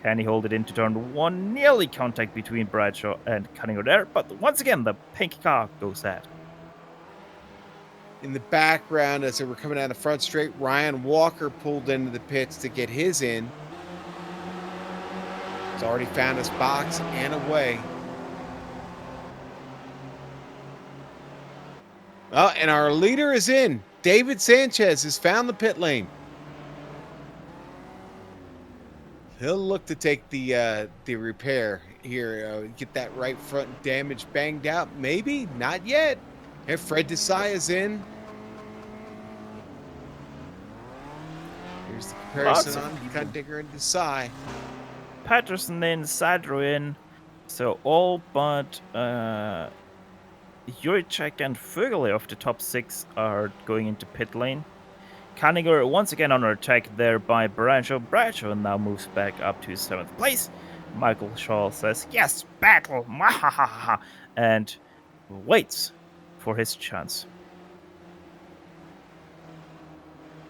Can he hold it into turn 1? Nearly contact between Bradshaw and Cunningham there, but once again the pink car goes out. In the background, as they were coming down the front straight, Ryan Walker pulled into the pits to get his in. He's already found his box and away. Oh, and our leader is in. David Sanchez has found the pit lane. He'll look to take the repair here. Get that right front damage banged out. Maybe, not yet. And Fred Desai is in. Here's the comparison on Cundinger and Desai. Patterson in, Sadro in. So all but Juricek and Vögele of the top 6 are going into pit lane. Cunningham once again under attack there by Bradshaw. Bradshaw now moves back up to 7th place. Michael Shaw says, yes, battle, mahahaha, and waits for his chance.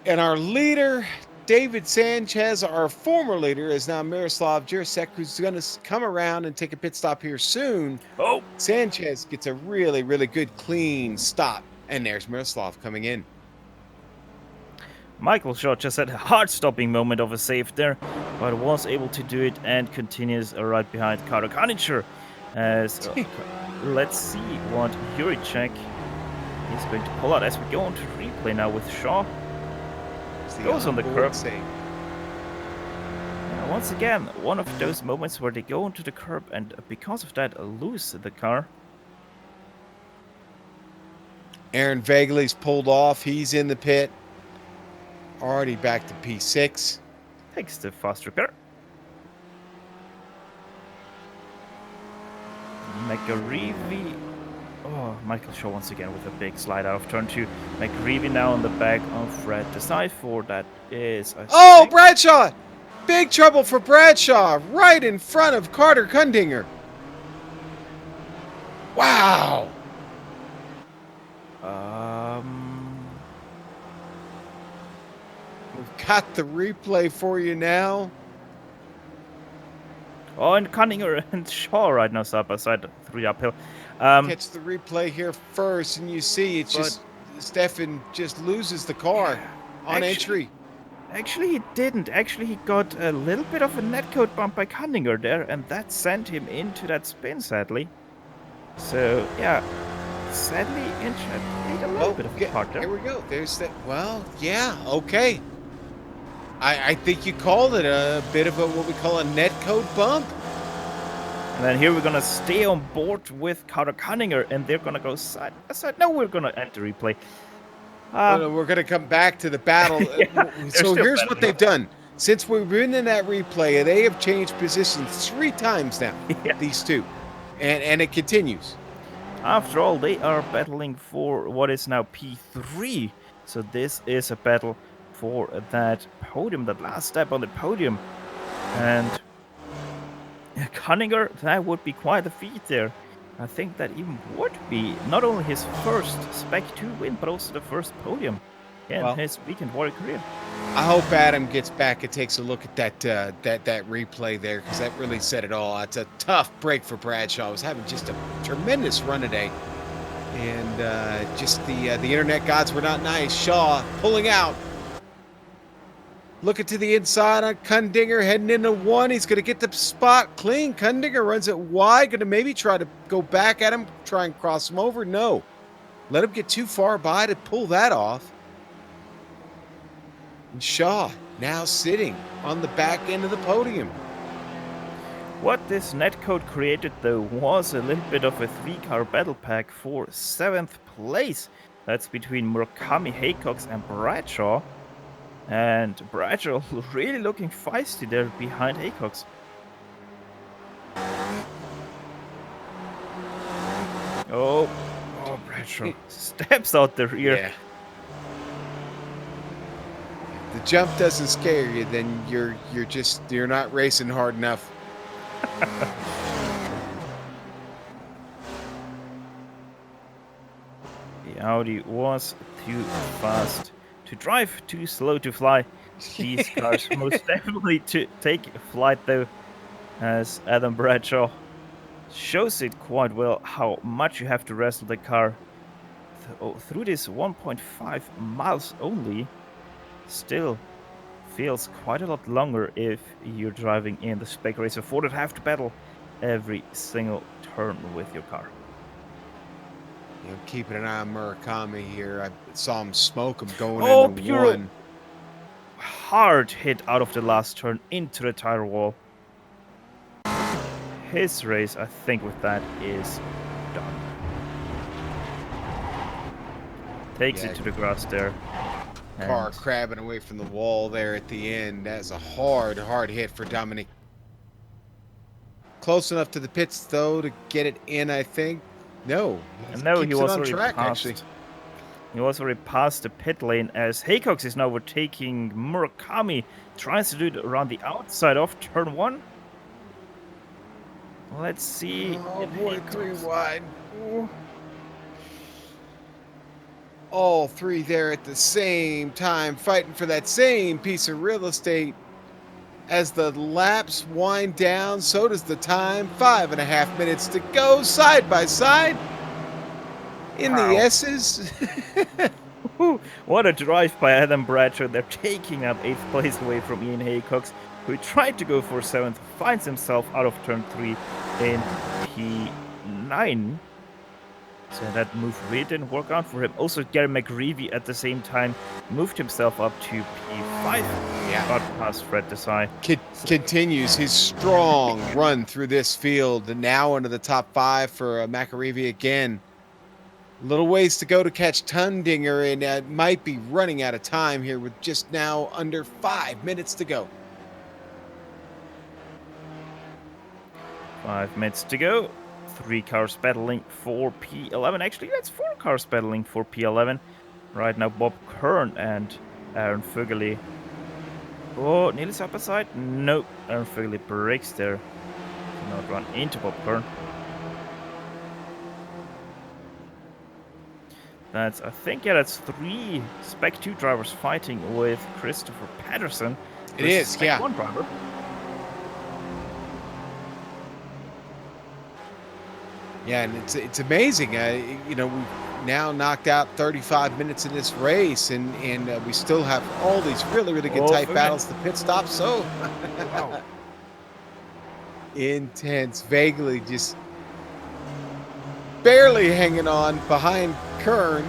And our leader, David Sanchez, our former leader, is now Miroslav Jurasek, who's going to come around and take a pit stop here soon. Oh! Sanchez gets a really, really good, clean stop. And there's Miroslav coming in. Michael Shaw just had a heart-stopping moment of a save there, but was able to do it and continues right behind Carter Cunningham. As let's see what Juricek is going to pull out as we go on to replay now with Shaw. Goes on the curb. Once again, one of those moments where they go onto the curb and because of that lose the car. Aaron Vegley's pulled off. He's in the pit. Already back to P6. Takes the fast repair. McGreevy. Oh, Michael Shaw once again with a big slide out of turn 2. McGreevy now on the back of Fred Desai for that is. Oh, Bradshaw! Big trouble for Bradshaw right in front of Carter Cundinger. Wow. We've got the replay for you now. Oh, and Cunningham and Shaw right now side by side, 3 uphill. Catch the replay here first, and you see it's just Stefan just loses the car on entry. Actually, he didn't. Actually, he got a little bit of a netcode bump by Cunningham there, and that sent him into that spin, sadly. So, yeah, sadly, Inchnet played a little bit of a part there. Here we go. There's that. Well, yeah, okay. I think you called it a bit of a what we call a netcode bump. And then here we're gonna stay on board with Carter Cunningham, and they're gonna go side by side. No, we're gonna enter replay. We're gonna come back to the battle. So here's what they've done. Since we've been in that replay, they have changed positions 3 times now. These two, and it continues. After all, they are battling for what is now P3. So this is a battle for that podium, that last step on the podium. And Cunningham, that would be quite a feat there. I think that even would be not only his first Spec 2 win, but also the first podium in his Weekend Warrior career. I hope Adam gets back and takes a look at that that replay there, because that really said it all. It's a tough break for Bradshaw. He was having just a tremendous run today, and just the internet gods were not nice. Shaw pulling out. Looking to the inside on Cundinger, heading into 1. He's going to get the spot clean. Cundinger runs it wide, going to maybe try to go back at him, try and cross him over. No. let him get too far by to pull that off. And Shaw now sitting on the back end of the podium. What this netcode created, though, was a little bit of a 3-car battle pack for 7th place. That's between Murakami, Haycox, and Bradshaw. And Bradshaw really looking feisty there behind Haycox. Oh, Bradshaw steps out the rear. Yeah. If the jump doesn't scare you, then you're not racing hard enough. The Audi was too fast to drive, too slow to fly. These cars most definitely to take flight, though, as Adam Bradshaw shows it quite well how much you have to wrestle the car through this 1.5 miles only. Still feels quite a lot longer if you're driving in the Spec Racer 4 that have to battle every single turn with your car. You know, keeping an eye on Murakami here. I saw him smoke him going into pure one. Hard hit out of the last turn into the tire wall. His race, I think, with that is done. Takes it to the grass there. Car And crabbing away from the wall there at the end. That's a hard hit for Dominic. Close enough to the pits, though, to get it in, I think. No. No, he keeps was it on already track, past. actually. He was already past the pit lane as Haycox is now overtaking Murakami. Tries to do it around the outside of turn 1. Let's see. Oh if boy, Haycox- 3 wide. Ooh. All 3 there at the same time, fighting for that same piece of real estate. As the laps wind down, so does the time. 5.5 minutes to go, side by side. In Wow. the S's. Woo, what a drive by Adam Bradshaw. They're taking up 8th place away from Ian Haycox, who tried to go for 7th, finds himself out of turn 3 in P9. So that move really didn't work out for him. Also, Gary McGreevy at the same time moved himself up to P5. Yeah. Got past Fred Desai. Continues his strong run through this field, and now into the top 5 for McAreevy again. Little ways to go to catch Tundinger, and might be running out of time here with just now under 5 minutes to go. 5 minutes to go. 3 cars battling for P11. Actually, that's 4 cars battling for P11. Right now, Bob Kern and Aaron Fugely. Oh, nearly side by side. Nope. Aaron Fugely breaks there. Do not run into Bob Kern. That's, I think, that's 3 Spec 2 drivers fighting with Christopher Patterson. It is, Spec yeah. 1 driver. Yeah, and it's amazing. We've now knocked out 35 minutes in this race, and we still have all these really good tight battles. The pit stop, so Wow. intense. Vaguely just barely hanging on behind Kern.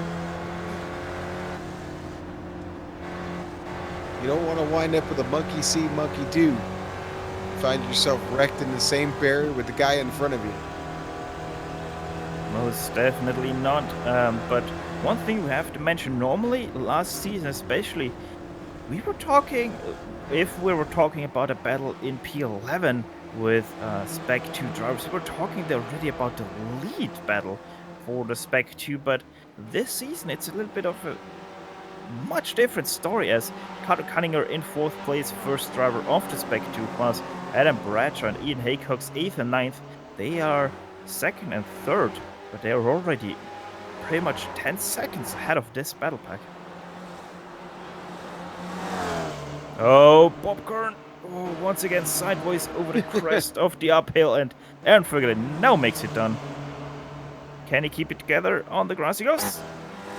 You don't want to wind up with a monkey see, monkey do. Find yourself wrecked in the same barrier with the guy in front of you. Most definitely not. But one thing we have to mention, normally, last season especially, we were talking, if we were talking about a battle in P11 with Spec 2 drivers, we were talking already about the lead battle for the Spec 2, but this season it's a little bit of a much different story, as Carter Cunningham in 4th place, first driver of the Spec 2, plus Adam Bradshaw and Ian Haycox 8th and 9th. They are 2nd and 3rd. But they are already pretty much 10 seconds ahead of this battle pack. Oh, Popcorn! Oh, once again sideways over the crest of the uphill, and Aaron Fugler now makes it done. Can he keep it together on the grass? He goes,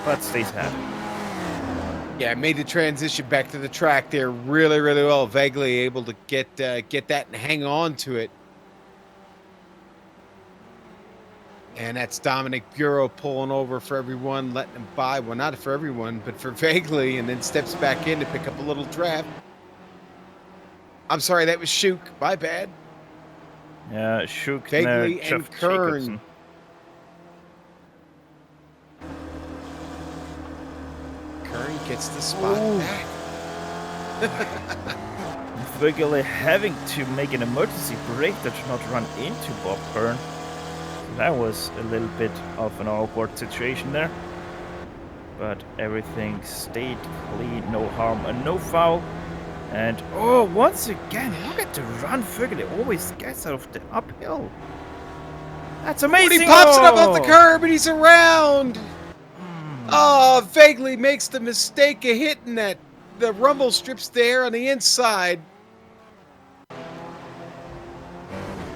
but stays ahead. Yeah, made the transition back to the track there really well. Vaguely able to get that and hang on to it. And that's Dominic Bureau pulling over for everyone, letting him by. Well, not for everyone, but for Vaguely, and then steps back in to pick up a little draft. I'm sorry, that was Shook. My bad. Yeah, Shook, Vaguely and Jeff Kern. Jacobson. Kern gets the spot back. Vaguely having to make an emergency brake to not run into Bob Kern. That was a little bit of an awkward situation there. But everything stayed clean, no harm and no foul. And oh, once again, look at the run Vaguely always gets out of the uphill. That's amazing! He pops it up off the curb and he's around! Oh, Vaguely makes the mistake of hitting the rumble strips there on the inside.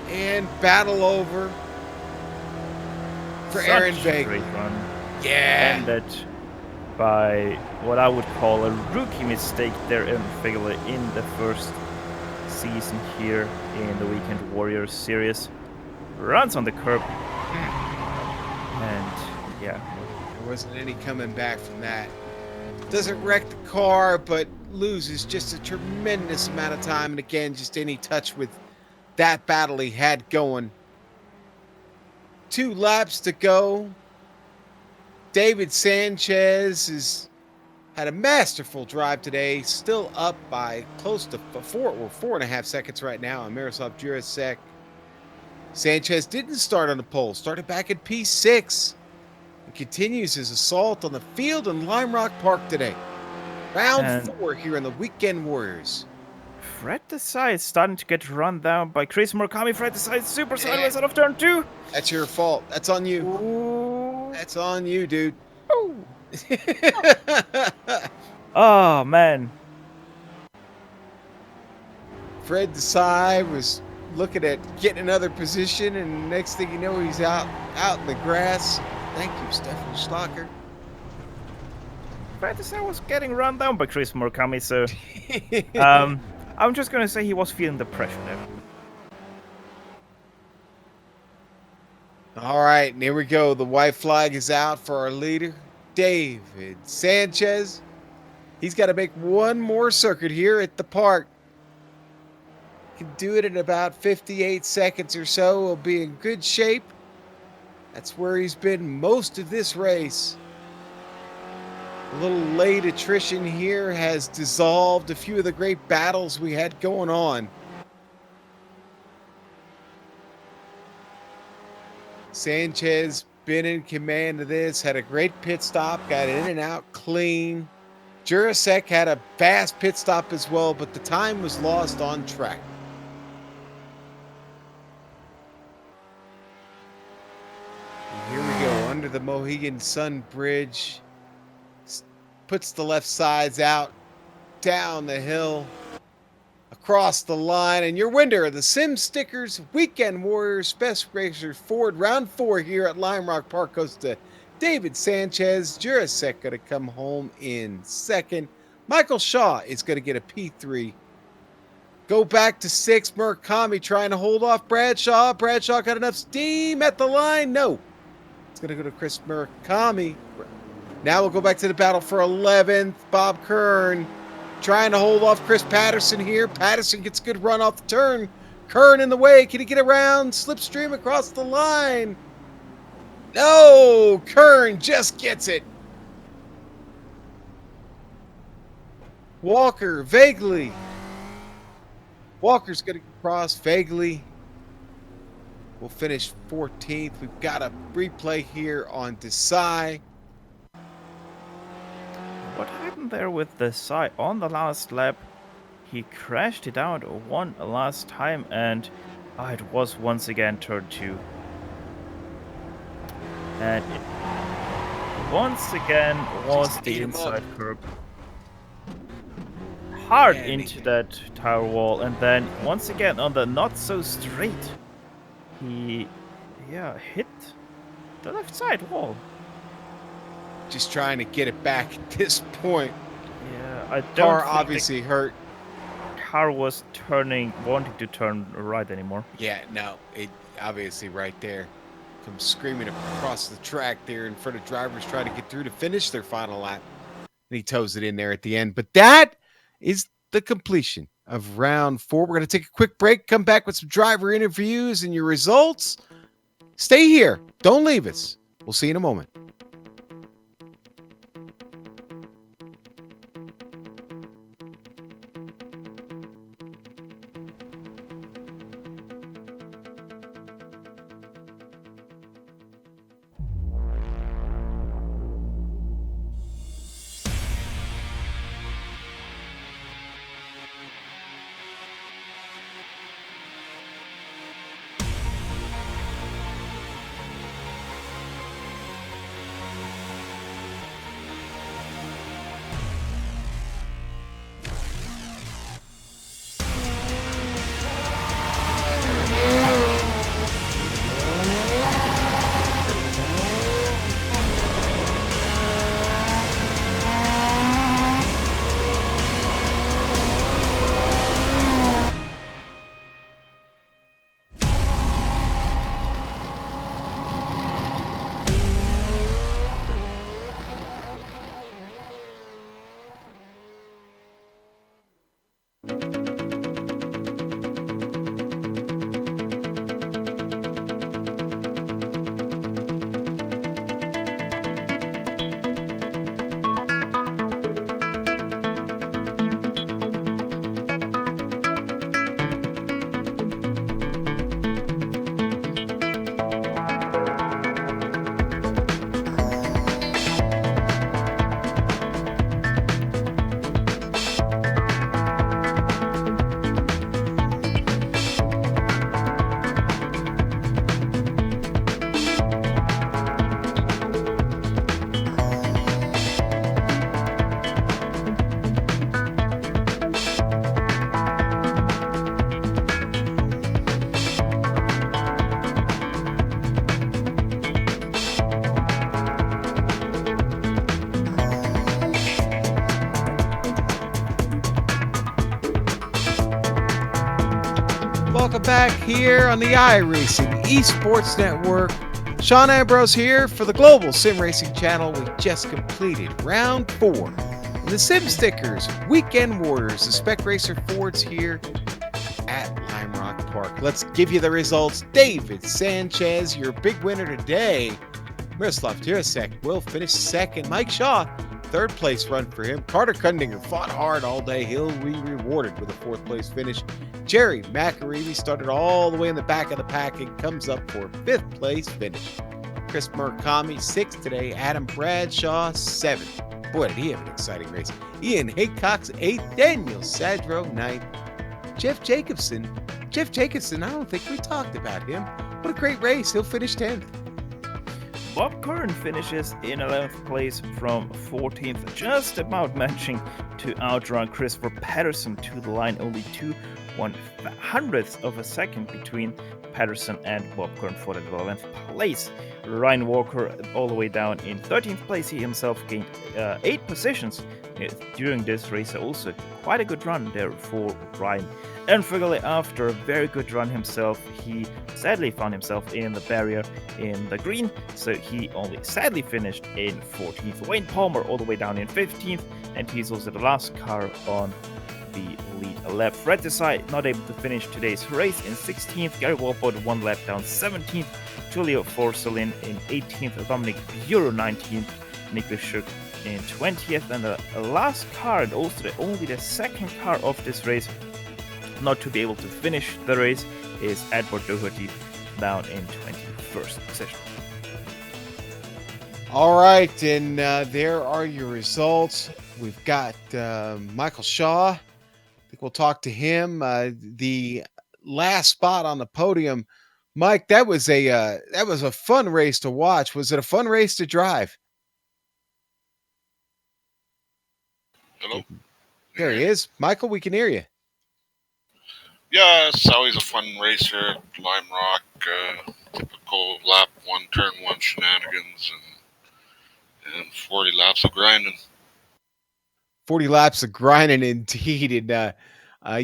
And battle over for Aaron Vaguely. Great run. Yeah. Ended by what I would call a rookie mistake there in Vaguely in the first season here in the Weekend Warrior series. Runs on the curb. And yeah. There wasn't any coming back from that. Doesn't wreck the car, but loses just a tremendous amount of time. And again, just any touch with that battle he had going. 2 laps to go. David Sanchez has had a masterful drive today. Still up by close to 4.5 seconds right now on Miroslav Jurasek. Sanchez didn't start on the pole. Started back at P6. And continues his assault on the field in Lime Rock Park today. Round 4 here in the Weekend Warriors. Fred Desai is starting to get run down by Chris Murakami. Fred Desai is super sideways out of turn 2. That's your fault. That's on you. Ooh. That's on you, dude. Ooh. Oh, man. Fred Desai was looking at getting another position, and next thing you know, he's out in the grass. Thank you, Stefan Schlocker. Fred Desai was getting run down by Chris Murakami, so... I'm just gonna say he was feeling the pressure there. All right, and here we go. The white flag is out for our leader, David Sanchez. He's got to make one more circuit here at the park. He can do it in about 58 seconds or so. He'll be in good shape. That's where he's been most of this race. A little late attrition here has dissolved a few of the great battles we had going on. Sanchez been in command of this, had a great pit stop, got in and out clean. Jurasek had a fast pit stop as well, but the time was lost on track. And here we go, under the Mohegan Sun Bridge. Puts the left sides out, down the hill, across the line, and your winner of the Sim Stickers Weekend Warrior Spec Racer Ford Round 4 here at Lime Rock Park goes to David Sanchez. Jurasek going to come home in second. Michael Shaw is going to get a P3. Go back to 6. Murakami trying to hold off Bradshaw. Bradshaw got enough steam at the line. No. It's going to go to Chris Murakami. Now we'll go back to the battle for 11th. Bob Kern trying to hold off Chris Patterson here. Patterson gets a good run off the turn. Kern in the way. Can he get around? Slipstream across the line. No! Kern just gets it. Walker, Vaguely. Walker's going to cross. Vaguely will finish 14th. We've got a replay here on Desai. What happened there with Desai on the last lap? He crashed it out one last time, and it was once again turn 2. And it once again was Just the beat him inside up. curb. Hard Yeah, into that tower wall, and then once again on the not so straight, he hit the left side wall. Just trying to get it back at this point. Yeah, I don't Car think obviously hurt. the car was wanting to turn right anymore. Yeah, no, it obviously right there. comes screaming across the track there in front of drivers trying to get through to finish their final lap. And he toes it in there at the end. But that is the completion of round 4. We're going to take a quick break, come back with some driver interviews and your results. Stay here. Don't leave us. We'll see you in a moment. Welcome back here on the iRacing Esports Network. Sean Ambrose here for the Global SimRacing Channel. We just completed round 4 in the Sim Stickers Weekend Warriors, the Spec Racer Fords here at Lime Rock Park. Let's give you the results. David Sanchez, your big winner today. Miroslav Turasek will finish second. Mike Shaw, third place run for him. Carter Kundinger fought hard all day. He'll be rewarded with a fourth place finish. Jerry McAreevy started all the way in the back of the pack and comes up for a fifth place finish. Chris Murakami, sixth today. Adam Bradshaw, seventh. Boy, did he have an exciting race. Ian Haycox, eighth. Daniel Sadro, ninth. Jeff Jacobson, I don't think we talked about him. What a great race. He'll finish 10th. Bob Curran finishes in 11th place from 14th, just about managing to outrun Christopher Patterson to the line. Only 2/100th of a second between Patterson and Bob Curran for the 11th place. Ryan Walker all the way down in 13th place. He himself gained 8 positions during this race. Also quite a good run there for Ryan. Unfortunately, after a very good run himself, he sadly found himself in the barrier in the green, so he only sadly finished in 14th. Wayne Palmer all the way down in 15th, and he's also the last car on the lead lap. Fred Desai not able to finish today's race in 16th. Gary Walpole 1 lap down 17th. Julio Forcelin in 18th. Dominic Bureau 19th. Nicholas Shook in 20th. And the last car, and also only the second car of this race not to be able to finish the race, is Edward Doherty down in 21st position. All right, and there are your results. We've got Michael Shaw. I think we'll talk to him. The last spot on the podium, Mike. That was a fun race to watch. Was it a fun race to drive? Hello. There he is, Michael. We can hear you. Yeah, it's always a fun race here at Lime Rock. Typical lap 1, turn 1 shenanigans and 40 laps of grinding. 40 laps of grinding indeed. And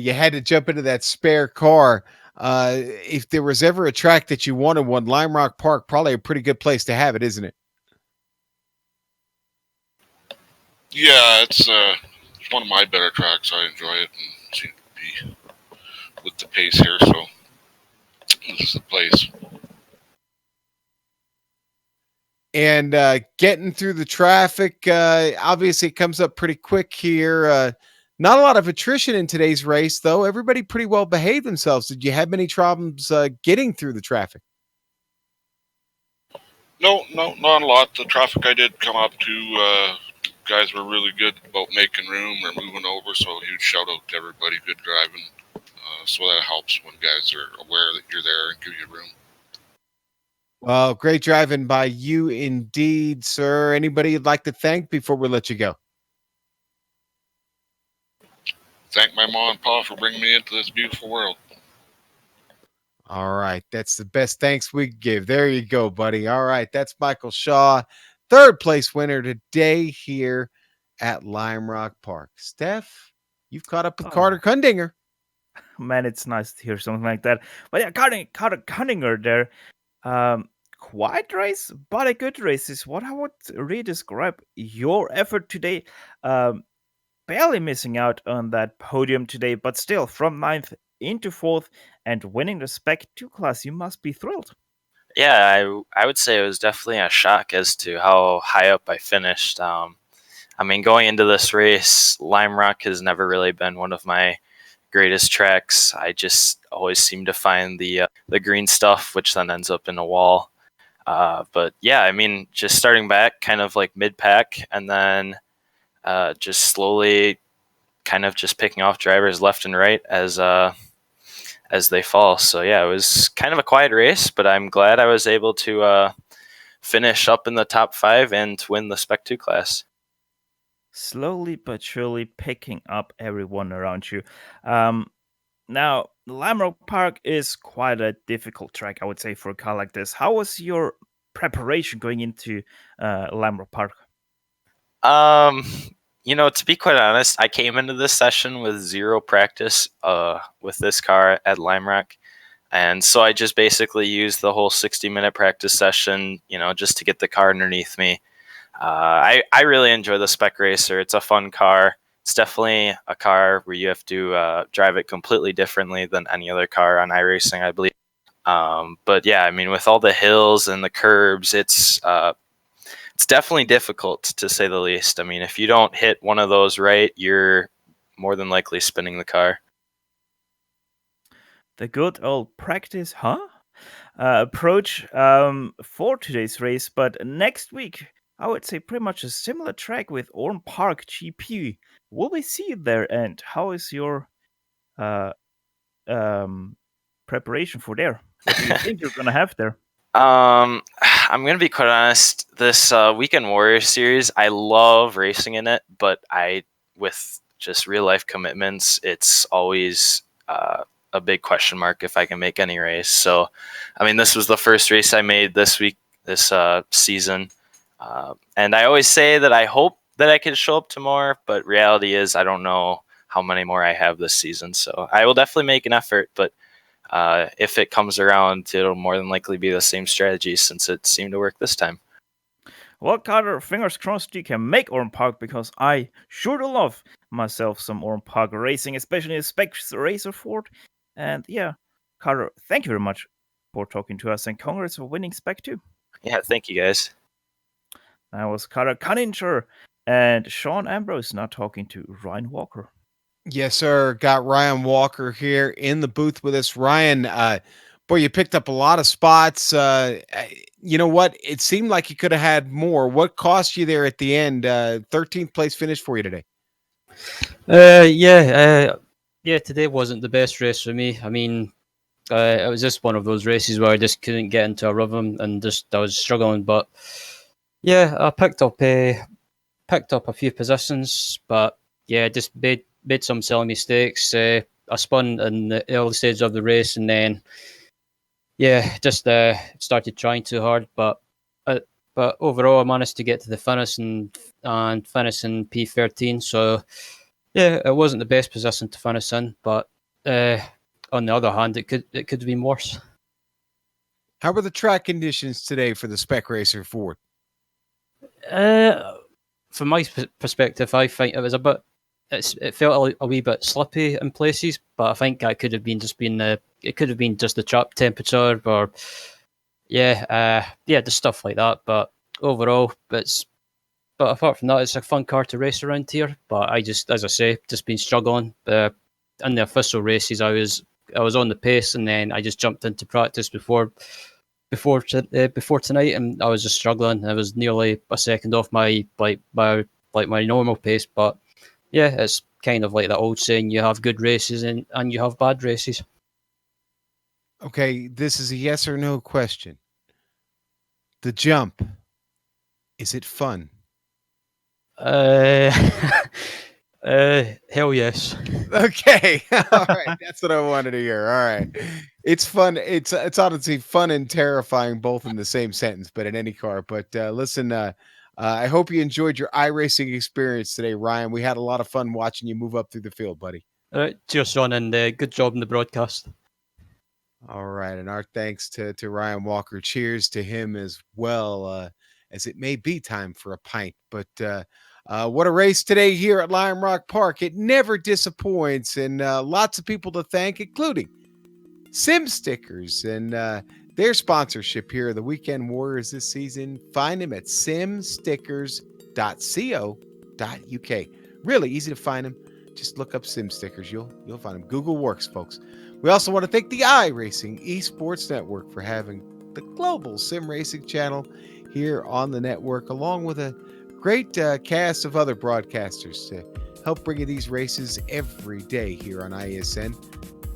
you had to jump into that spare car. If there was ever a track that you wanted one, Lime Rock Park, probably a pretty good place to have it, isn't it? Yeah, it's one of my better tracks. I enjoy it and seem to be with the pace here, so this is the place. And getting through the traffic, obviously it comes up pretty quick here. Not a lot of attrition in today's race, though. Everybody pretty well behaved themselves. Did you have many problems getting through the traffic? No, not a lot. The traffic I did come up to, guys were really good about making room or moving over, so a huge shout out to everybody. Good driving. So that helps when guys are aware that you're there and give you room. Well, great driving by you indeed, sir. Anybody you'd like to thank before we let you go? Thank my mom and pa for bringing me into this beautiful world. All right. That's the best thanks we can give. There you go, buddy. All right. That's Michael Shaw, third place winner today here at Lime Rock Park. Steph, you've caught up with Carter Kundinger. Man, it's nice to hear something like that. But yeah, Carter Kundinger there. Quiet race, but a good race is what I would really describe your effort today. Barely missing out on that podium today, but still from 9th into 4th and winning the Spec 2 class, you must be thrilled. Yeah, I would say it was definitely a shock as to how high up I finished. I mean, going into this race, Lime Rock has never really been one of my greatest tracks. I just always seem to find the green stuff, which then ends up in a wall. But yeah, I mean, just starting back kind of like mid-pack and then just slowly kind of just picking off drivers left and right as they fall. So yeah, it was kind of a quiet race, but I'm glad I was able to finish up in the top 5 and to win the Spec 2 class. Slowly but surely picking up everyone around you. Now, Lime Rock Park is quite a difficult track, I would say, for a car like this. How was your preparation going into Lime Rock Park? To be quite honest, I came into this session with zero practice with this car at Lime Rock. And so I just basically used the whole 60-minute practice session, just to get the car underneath me. I really enjoy the Spec Racer. It's a fun car. It's definitely a car where you have to drive it completely differently than any other car on iRacing, I believe. But yeah, I mean, with all the hills and the curbs, it's definitely difficult, to say the least. I mean, if you don't hit one of those right, you're more than likely spinning the car. The good old practice, approach for today's race. But next week, I would say pretty much a similar track with Orm Park GP. Will we see you there? And how is your preparation for there? What do you think you're going to have there? I'm going to be quite honest. This Weekend Warrior series, I love racing in it, but with just real life commitments, it's always a big question mark if I can make any race. So, I mean, this was the first race I made this season. And I always say that I hope that I can show up to more, but reality is I don't know how many more I have this season. So I will definitely make an effort, but if it comes around, it'll more than likely be the same strategy since it seemed to work this time. Well, Carter, fingers crossed you can make Orm Park, because I sure do love myself some Orm Park racing, especially a Spec Racer Ford. And yeah, Carter, thank you very much for talking to us, and congrats for winning Spec 2. Yeah, thank you guys. That was Carter Cunninger and Sean Ambrose now talking to Ryan Walker. Yes, sir. Got Ryan Walker here in the booth with us. Ryan, boy, you picked up a lot of spots. You know what? It seemed like you could have had more. What cost you there at the end? 13th place finish for you today. Yeah, today wasn't the best race for me. I mean, it was just one of those races where I just couldn't get into a rhythm and I was struggling. But yeah, I picked up a few positions, but yeah, just made some silly mistakes. I spun in the early stage of the race, and then just started trying too hard. But overall, I managed to get to the finish and finish in P13. So yeah, it wasn't the best position to finish in, but on the other hand, it could have been worse. How were the track conditions today for the Spec Racer Ford? From my perspective, I think it was a bit. It felt a wee bit slippy in places, but I think that could have been just the trap temperature, or just stuff like that. But overall, but apart from that, it's a fun car to race around here. But I just, as I say, just been struggling. In the official races, I was on the pace, and then I just jumped into practice before tonight, and I was just struggling. I was nearly a second off my normal pace. But yeah, it's kind of like that old saying: you have good races and you have bad races. Okay, this is a yes or no question. The jump, is it fun? Hell yes. Okay, all right, that's what I wanted to hear. All right, it's fun. It's honestly fun and terrifying, both in the same sentence, but in any car. But listen, I hope you enjoyed your iRacing experience today, Ryan. We had a lot of fun watching you move up through the field, buddy. All right, cheers, Sean, and good job in the broadcast. All right, and our thanks to Ryan Walker. Cheers to him as well, as it may be time for a pint. But what a race today here at Lime Rock Park. It never disappoints, and lots of people to thank, including Sim Stickers and their sponsorship here of the Weekend Warriors this season. Find them at simstickers.co.uk. Really easy to find them. Just look up Sim Stickers. You'll find them. Google works, folks. We also want to thank the iRacing Esports Network for having the Global SimRacing Channel here on the network, along with a great cast of other broadcasters to help bring you these races every day here on ISN.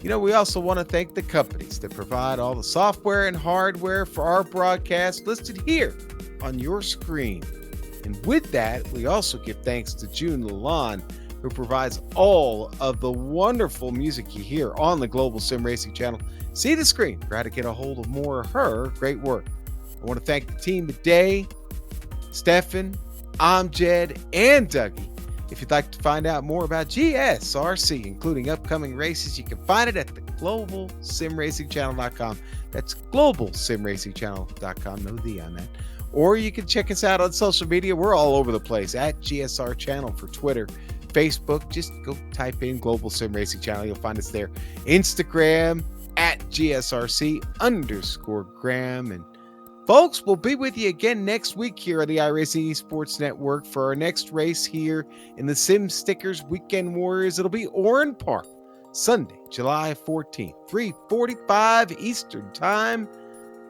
You know, we also want to thank the companies that provide all the software and hardware for our broadcast listed here on your screen. And with that, we also give thanks to June Lalonde, who provides all of the wonderful music you hear on the Global Sim Racing Channel. See the screen, try to get a hold of more of her great work. I want to thank the team today, Stefan, Amjed, and Dougie. If you'd like to find out more about GSRC, including upcoming races, you can find it at the globalsimracingchannel.com. That's globalsimracingchannel.com, no D on that. Or you can check us out on social media. We're all over the place at GSR Channel for Twitter, Facebook. Just go type in Global Sim Racing Channel. You'll find us there. Instagram at GSRC_Graham. And folks, we'll be with you again next week here on the iRacing Esports Network for our next race here in the Sim Stickers Weekend Warriors. It'll be Oran Park, Sunday, July 14th, 3:45 Eastern Time.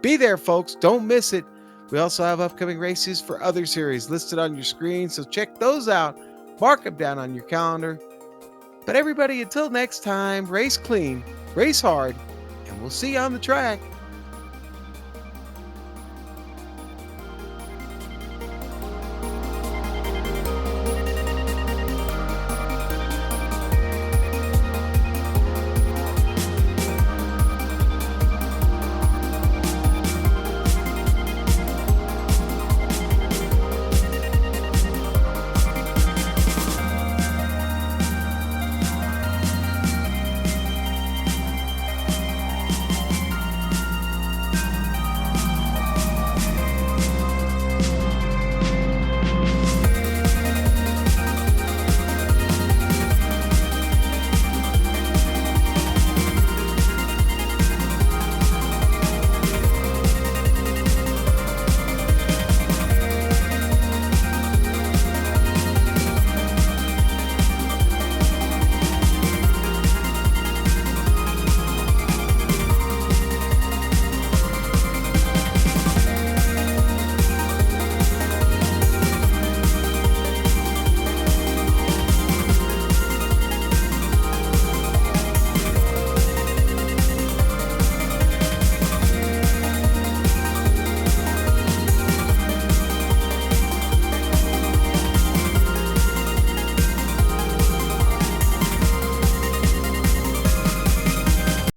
Be there, folks. Don't miss it. We also have upcoming races for other series listed on your screen, so check those out. Mark them down on your calendar. But everybody, until next time, race clean, race hard, and we'll see you on the track.